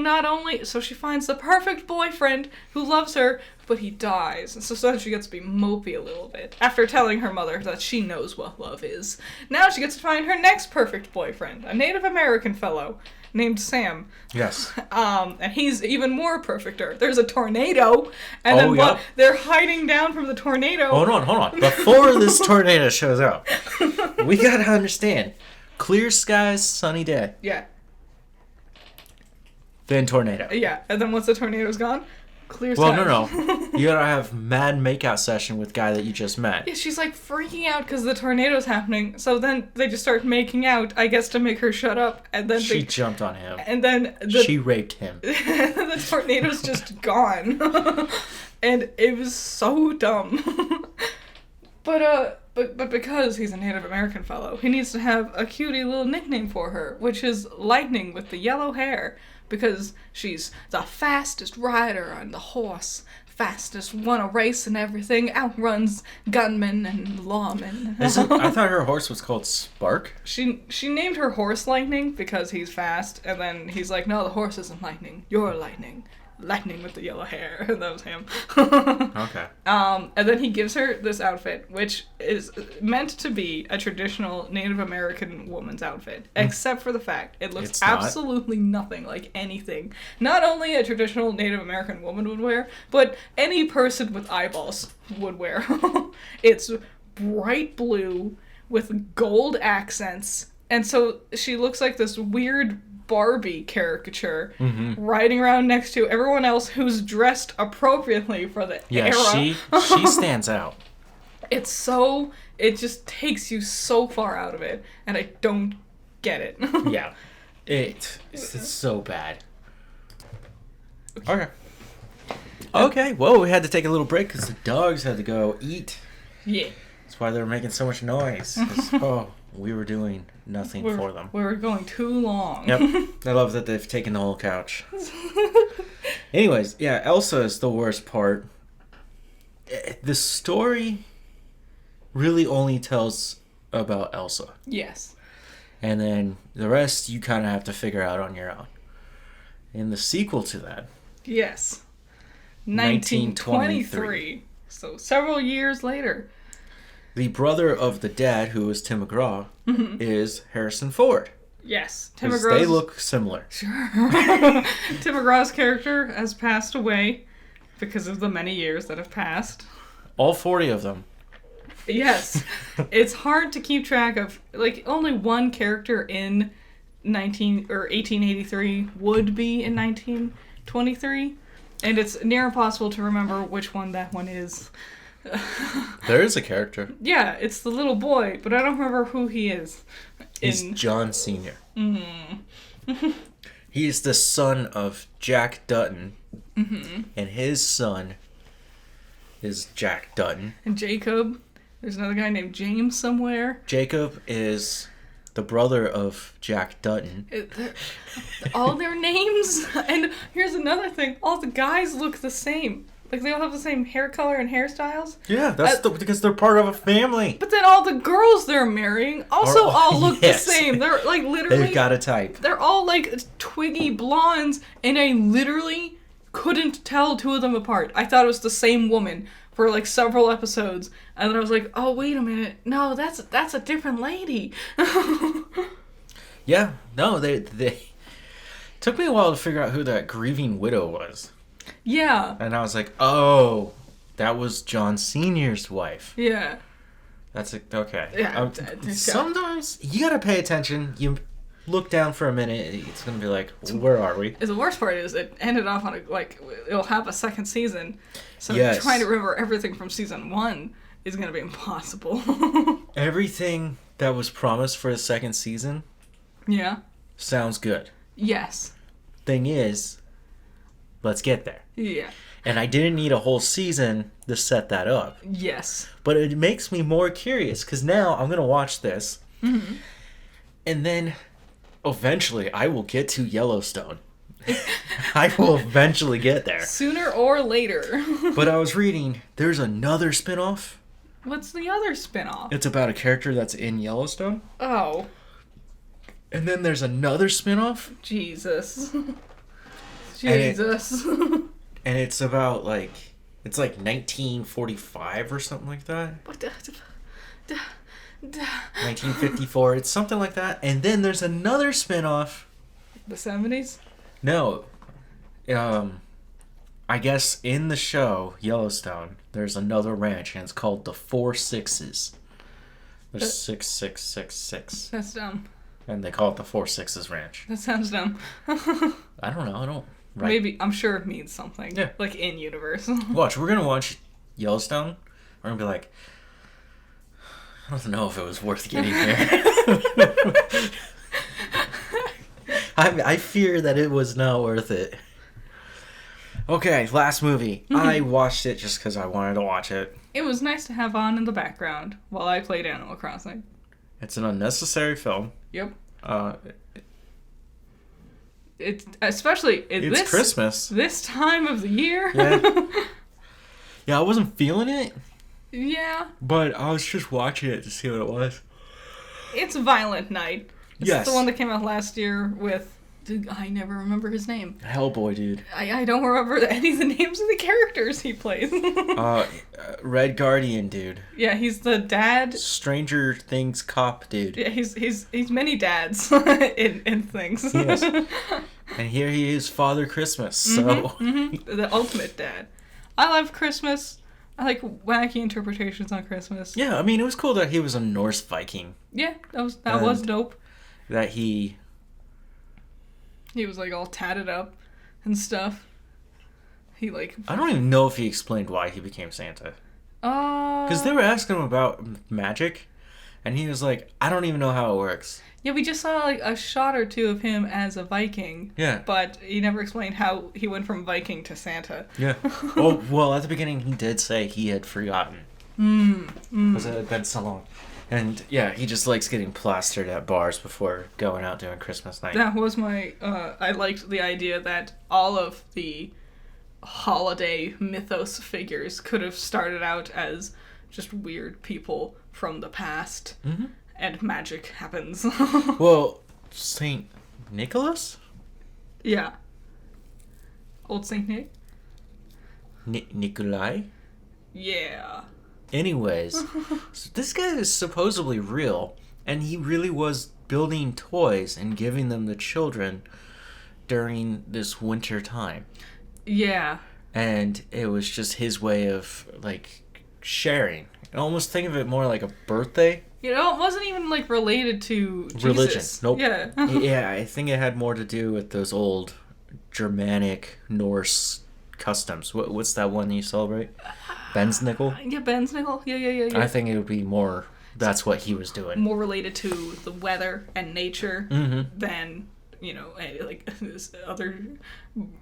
S2: she finds the perfect boyfriend who loves her, but he dies. And so she gets to be mopey a little bit after telling her mother that she knows what love is. Now she gets to find her next perfect boyfriend, a Native American fellow named Sam.
S1: Yes.
S2: And he's even more perfecter. There's a tornado, and then what? They're hiding down from the tornado.
S1: Hold on. Before this tornado shows up, we gotta understand: clear skies, sunny day.
S2: Yeah.
S1: Then tornado.
S2: Yeah, and then once the tornado's gone, clear
S1: Well,
S2: skies.
S1: no. You gotta have mad makeout session with guy that you just met.
S2: Yeah, she's like freaking out because the tornado's happening. So then they just start making out, I guess, to make her shut up. And then
S1: She jumped on him.
S2: And then
S1: she raped him.
S2: The tornado's just gone, and it was so dumb. But because he's a Native American fellow, he needs to have a cutie little nickname for her, which is Lightning with the yellow hair, because she's the fastest rider on the horse, fastest, won a race and everything, outruns gunmen and lawmen.
S1: I thought her horse was called Spark.
S2: She named her horse Lightning because he's fast, and then he's like, no, the horse isn't Lightning, you're Lightning. Lightning with the yellow hair. That was him.
S1: Okay.
S2: And then he gives her this outfit, which is meant to be a traditional Native American woman's outfit, except for the fact it looks absolutely nothing like anything. Not only a traditional Native American woman would wear, but any person with eyeballs would wear. It's bright blue with gold accents And so she looks like this weird Barbie caricature
S1: Mm-hmm.
S2: riding around next to everyone else who's dressed appropriately for the era.
S1: She stands out.
S2: It just takes you so far out of it, and I don't get it.
S1: Yeah. It's so bad. Okay. Okay, well, we had to take a little break because the dogs had to go eat.
S2: Yeah.
S1: That's why they were making so much noise. 'Cause, we were doing nothing for them.
S2: We were going too long.
S1: Yep. I love that they've taken the whole couch. Anyways, yeah, Elsa is the worst part. The story really only tells about Elsa.
S2: Yes.
S1: And then the rest you kind of have to figure out on your own. In the sequel to that.
S2: Yes. 1923. So several years later.
S1: The brother of the dad, who was Tim McGraw, is Harrison Ford.
S2: Yes. Tim
S1: 'Cause
S2: McGraw's...
S1: they look similar.
S2: Sure. Tim McGraw's character has passed away because of the many years that have passed.
S1: All 40 of them.
S2: Yes. It's hard to keep track of. Like, only one character in 1883 would be in 1923. And it's near impossible to remember which one that one is.
S1: There is a character.
S2: Yeah, it's the little boy, but I don't remember who he is.
S1: He's John Sr. He's the son of Jack Dutton. And his son is Jack Dutton.
S2: And Jacob. There's another guy named James somewhere.
S1: Jacob is the brother of Jack Dutton.
S2: All their names. And here's another thing. All the guys look the same. Like, they all have the same hair color and hairstyles.
S1: Yeah, that's because they're part of a family.
S2: But then all the girls they're marrying also all look
S1: yes.
S2: the same. They're, like, literally...
S1: They've got a type.
S2: They're all, like, twiggy blondes, and I literally couldn't tell two of them apart. I thought it was the same woman for, like, several episodes. And then I was like, oh, wait a minute. No, that's a different lady.
S1: Yeah, no, they... Took me a while to figure out who that grieving widow was.
S2: Yeah.
S1: And I was like, oh, that was John Sr.'s wife.
S2: Yeah.
S1: That's okay.
S2: Yeah.
S1: Sometimes you gotta pay attention. You look down for a minute, it's gonna be like, where are we?
S2: The worst part is it ended off on it'll have a second season. So
S1: yes.
S2: Trying to remember everything from season 1 is gonna be impossible.
S1: Everything that was promised for the second season
S2: Yeah.
S1: sounds good.
S2: Yes.
S1: Thing is, let's get there.
S2: Yeah.
S1: And I didn't need a whole season to set that up.
S2: Yes.
S1: But it makes me more curious, because now I'm going to watch this. Mm-hmm. And then, eventually, I will get to Yellowstone. I will eventually get there.
S2: Sooner or later.
S1: But I was reading, there's another spinoff.
S2: What's the other spinoff?
S1: It's about a character that's in Yellowstone.
S2: Oh.
S1: And then there's another spinoff.
S2: Jesus. Jesus.
S1: And it's about, like, it's like 1945 or something like that. 1954. It's something like that. And then there's another spinoff.
S2: The 70s?
S1: No. I guess in the show, Yellowstone, there's another ranch, and it's called the Four Sixes. There's 6666.
S2: That's dumb.
S1: And they call it the Four Sixes Ranch.
S2: That sounds dumb.
S1: I don't know. I don't... Right.
S2: Maybe. I'm sure it means something.
S1: Yeah.
S2: Like in universe.
S1: Watch. We're going to watch Yellowstone. We're going to be like, I don't know if it was worth getting here. I fear that it was not worth it. Okay, last movie. I watched it just because I wanted to watch it.
S2: It was nice to have on in the background while I played Animal Crossing.
S1: It's an unnecessary film.
S2: Yep.
S1: It's
S2: this
S1: Christmas.
S2: This time of the year.
S1: Yeah. Yeah, I wasn't feeling it.
S2: Yeah.
S1: But I was just watching it to see what it was.
S2: It's Violent Night. It's
S1: Yes.
S2: the one that came out last year with... I never remember his name.
S1: Hellboy, dude.
S2: I don't remember any of the names of the characters he plays.
S1: Red Guardian, dude.
S2: Yeah, he's the dad.
S1: Stranger Things cop, dude.
S2: Yeah, he's many dads in things.
S1: Yes. And here he is, Father Christmas. So
S2: The ultimate dad. I love Christmas. I like wacky interpretations on Christmas.
S1: yeah, I mean, it was cool that he was a Norse Viking.
S2: Yeah, that was dope.
S1: that he
S2: was like all tatted up and stuff. He like
S1: I don't even know if he explained why he became Santa. Because they were asking him about magic, and he was like, I don't even know how it works.
S2: Yeah, we just saw like a shot or two of him as a Viking.
S1: Yeah.
S2: But he never explained how he went from Viking to Santa.
S1: Yeah. Oh, well, at the beginning he did say he had forgotten. Because it had been so long. And yeah, he just likes getting plastered at bars before going out doing Christmas night.
S2: That was my, I liked the idea that all of the holiday mythos figures could have started out as just weird people from the past, and magic happens.
S1: Well, Saint Nicholas?
S2: Yeah. Old Saint Nick?
S1: Nikolai?
S2: Yeah.
S1: Anyways, so this guy is supposedly real, and he really was building toys and giving them to children during this winter time.
S2: Yeah.
S1: And it was just his way of, like, sharing. I almost think of it more like a birthday.
S2: You know, it wasn't even, like, related to
S1: Religion.
S2: Jesus.
S1: Nope.
S2: Yeah.
S1: Yeah, I think it had more to do with those old Germanic Norse customs. What's that one you celebrate? Ben's Nickel?
S2: Yeah, Ben's Nickel. Yeah.
S1: I think it would be more, that's what he was doing.
S2: More related to the weather and nature than, you know, like other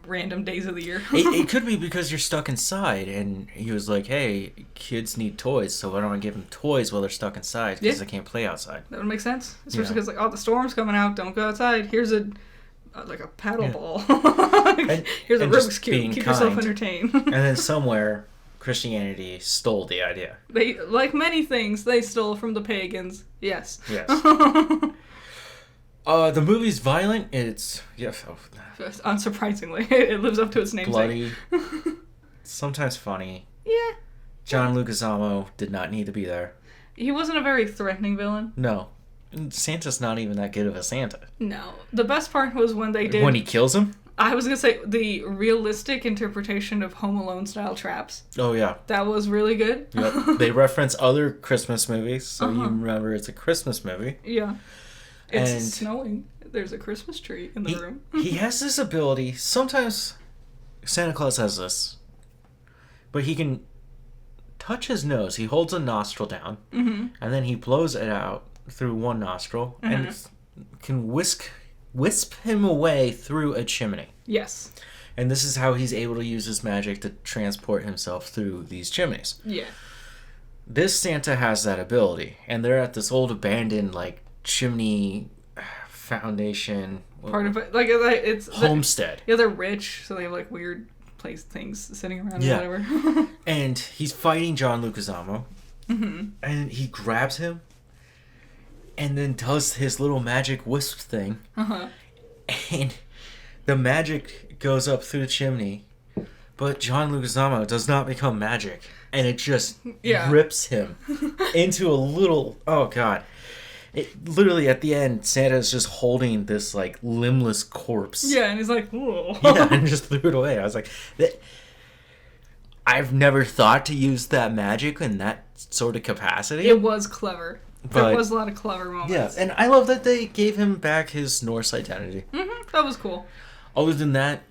S2: random days of the year.
S1: It could be because you're stuck inside, and he was like, hey, kids need toys, so why don't I give them toys while they're stuck inside, because they can't play outside.
S2: That would make sense. Especially because, like, oh, the storm's coming out, don't go outside. Here's a paddle ball. Here's a Rubik's Cube. Keep yourself entertained.
S1: And then somewhere, Christianity stole the idea.
S2: They, like many things, they stole from the pagans. Yes.
S1: Yes. The movie's violent. It's
S2: unsurprisingly, it lives up to its namesake.
S1: Bloody. Sometimes funny.
S2: Yeah.
S1: John Leguizamo did not need to be there.
S2: He wasn't a very threatening villain.
S1: No. Santa's not even that good of a Santa.
S2: No. The best part was when they did...
S1: When he kills him?
S2: I was going to say the realistic interpretation of Home Alone style traps.
S1: Oh, yeah.
S2: That was really good.
S1: Yep. They reference other Christmas movies, so you remember it's a Christmas movie.
S2: Yeah. It's snowing. There's a Christmas tree in the room.
S1: He has this ability. Sometimes Santa Claus has this. But he can touch his nose. He holds a nostril down. And then he blows it out through one nostril. And can wisp him away through a chimney.
S2: Yes.
S1: And this is how he's able to use his magic to transport himself through these chimneys.
S2: Yeah.
S1: This Santa has that ability. And they're at this old abandoned, like, chimney foundation
S2: part of it, like it's
S1: homestead.
S2: They're rich, so they have like weird things sitting around or whatever.
S1: And he's fighting John Leguizamo, and he grabs him, and then does his little magic wisp thing, and the magic goes up through the chimney, but John Leguizamo does not become magic, and it just rips him into a little. Oh God. It literally at the end, Santa's just holding this like limbless corpse.
S2: Yeah, and he's like, "Whoa!"
S1: Yeah, and just threw it away. I was like, I've never thought to use that magic in that sort of capacity.
S2: It was clever. There was a lot of clever moments.
S1: Yeah, and I love that they gave him back his Norse identity.
S2: That was cool.
S1: Other than that,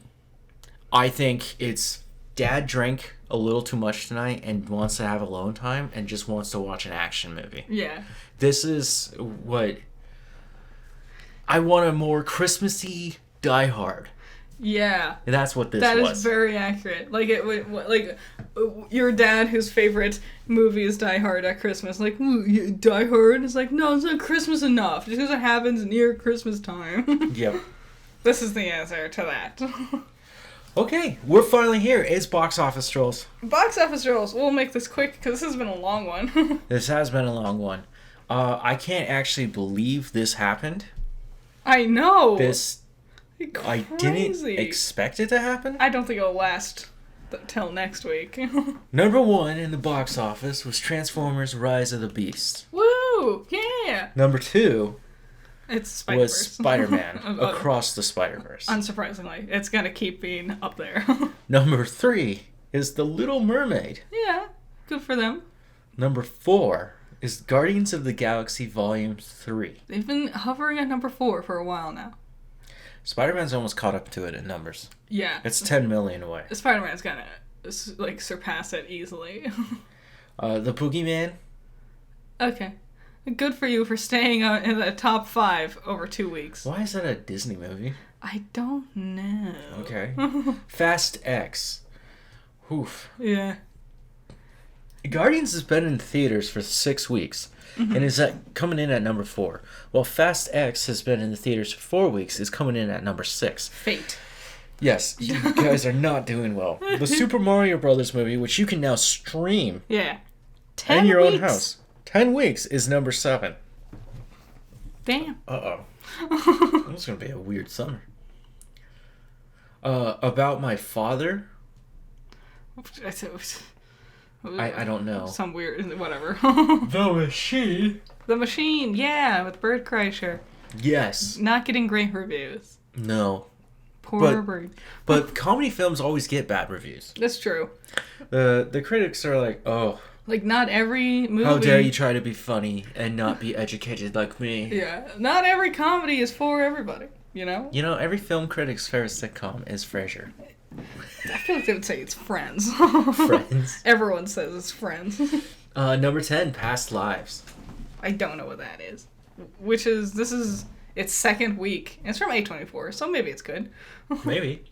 S1: I think it's Dad drank a little too much tonight and wants to have alone time and just wants to watch an action movie.
S2: Yeah.
S1: This is what I want, a more Christmassy Die Hard.
S2: Yeah.
S1: That's what this
S2: was.
S1: was.
S2: That is very accurate. Like your dad whose favorite movie is Die Hard at Christmas. Like, Die Hard? It's like, no, it's not Christmas enough. Just because it happens near Christmas time.
S1: Yep.
S2: This is the answer to that.
S1: Okay, we're finally here. It's Box Office Trolls.
S2: Box Office Trolls. We'll make this quick because this has been a long one.
S1: This has been a long one. I can't actually believe this happened.
S2: I know.
S1: I didn't expect it to happen.
S2: I don't think it'll last till next week.
S1: Number 1 in the box office was Transformers: Rise of the Beast.
S2: Woo! Yeah.
S1: Number 2
S2: was
S1: Spider-Man Across the Spider-Verse.
S2: Unsurprisingly, it's gonna keep being up there.
S1: Number 3 is The Little Mermaid.
S2: Yeah, good for them.
S1: Number 4 is Guardians of the Galaxy Volume 3.
S2: They've been hovering at number 4 for a while now.
S1: Spider-Man's almost caught up to it in numbers.
S2: Yeah.
S1: It's 10 million away.
S2: Spider-Man's gonna, like, surpass it easily.
S1: The Boogeyman.
S2: Okay. Good for you for staying in the top 5 over 2 weeks.
S1: Why is that a Disney movie?
S2: I don't know.
S1: Okay. Fast X. Oof.
S2: Yeah.
S1: Guardians has been in theaters for 6 weeks and is coming in at number 4. While Fast X has been in the theaters for 4 weeks, is coming in at number 6.
S2: Fate.
S1: Yes, you guys are not doing well. The Super Mario Brothers movie, which you can now stream
S2: Yeah. 10
S1: in your
S2: weeks.
S1: own house. 10 weeks is number 7.
S2: Damn.
S1: Uh-oh. This is going to be a weird summer. About My Father. I don't know.
S2: Some weird, whatever.
S1: The Machine.
S2: The Machine, yeah, with Bert Kreischer.
S1: Yes.
S2: Not getting great reviews.
S1: No.
S2: Poor Bert.
S1: But comedy films always get bad reviews.
S2: That's true.
S1: The critics are like, oh,
S2: Like, not every movie...
S1: how dare you try to be funny and not be educated like me.
S2: Yeah, not every comedy is for everybody, you know?
S1: You know, every film critic's favorite sitcom is Frasier.
S2: I feel like they would say it's Friends.
S1: Friends.
S2: Everyone says it's Friends.
S1: Number 10, Past Lives.
S2: I don't know what that is. This is its second week. It's from A24, so maybe it's good.
S1: Maybe.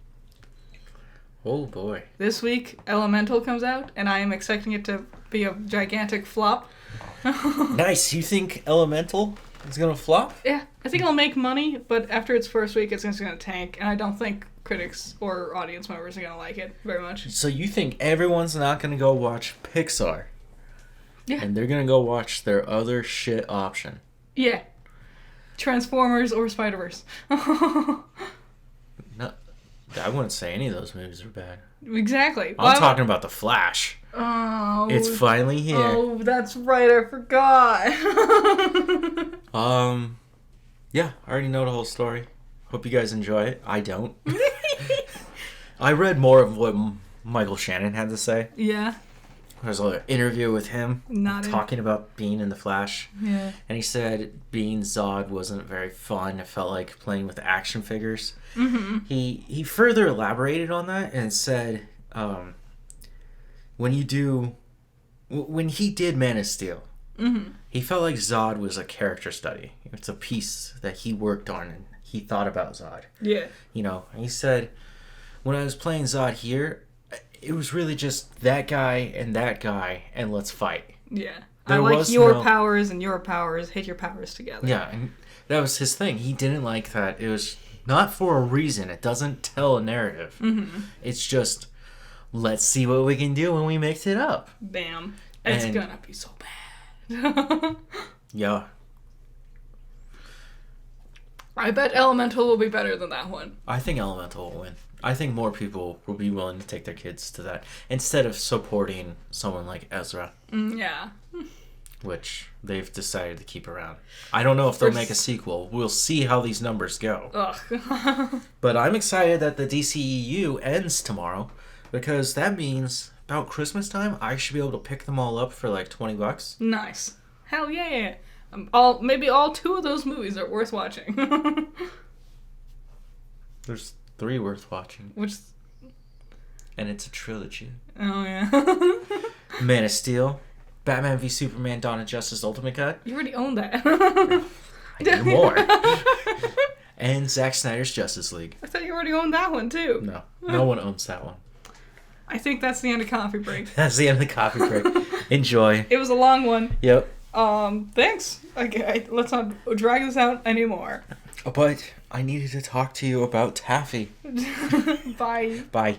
S1: Oh boy.
S2: This week, Elemental comes out, and I am expecting it to be a gigantic flop.
S1: Nice. You think Elemental is gonna flop?
S2: Yeah, I think it'll make money, but after its first week, it's just going to tank, and I don't think critics or audience members are going to like it very much.
S1: So you think everyone's not gonna go watch Pixar?
S2: Yeah.
S1: And they're gonna go watch their other shit option.
S2: Yeah. Transformers or Spider-Verse.
S1: No, I wouldn't say any of those movies are bad.
S2: Exactly.
S1: I'm talking about The Flash.
S2: Oh.
S1: It's finally here.
S2: Oh, that's right. I forgot.
S1: Yeah, I already know the whole story. Hope you guys enjoy it. I don't. I read more of what Michael Shannon had to say.
S2: Yeah.
S1: There's an interview with him
S2: Not
S1: talking about being in The Flash.
S2: Yeah.
S1: And he said being Zod wasn't very fun. It felt like playing with action figures.
S2: Mm-hmm.
S1: He further elaborated on that and said, when he did Man of Steel,
S2: Mm-hmm.
S1: he felt like Zod was a character study. It's a piece that he worked on and he thought about Zod.
S2: Yeah.
S1: You know, he said, when I was playing Zod here, it was really just that guy and let's fight.
S2: Yeah.
S1: There
S2: I like
S1: was
S2: your
S1: no-
S2: powers and your powers. Hit your powers together.
S1: Yeah, and that was his thing. He didn't like that. It was not for a reason. It doesn't tell a narrative.
S2: Mm-hmm.
S1: It's just, let's see what we can do when we mix it up.
S2: Damn. It's
S1: And-
S2: gonna be so bad.
S1: Yeah.
S2: I bet Elemental will be better than that one.
S1: I think Elemental will win. I think more people will be willing to take their kids to that instead of supporting someone like Ezra,
S2: Yeah.
S1: which they've decided to keep around. I don't know if they'll make a sequel. We'll see how these numbers go.
S2: Ugh.
S1: But I'm excited that the DCEU ends tomorrow because that means about Christmas time I should be able to pick them all up for like $20.
S2: Nice. Hell yeah. Maybe all 2 of those movies are worth watching.
S1: There's 3 worth watching,
S2: Which...
S1: and it's a trilogy.
S2: Oh, yeah.
S1: Man of Steel, Batman v Superman: Dawn of Justice Ultimate Cut.
S2: You already own that.
S1: I need more. And Zack Snyder's Justice League.
S2: I thought you already owned that one, too.
S1: No one owns that one.
S2: I think that's the end of Coffee Break.
S1: That's the end of the coffee break. Enjoy.
S2: It was a long one.
S1: Yep.
S2: Thanks. Okay, let's not drag this out anymore.
S1: But I needed to talk to you about Taffy.
S2: Bye.
S1: Bye.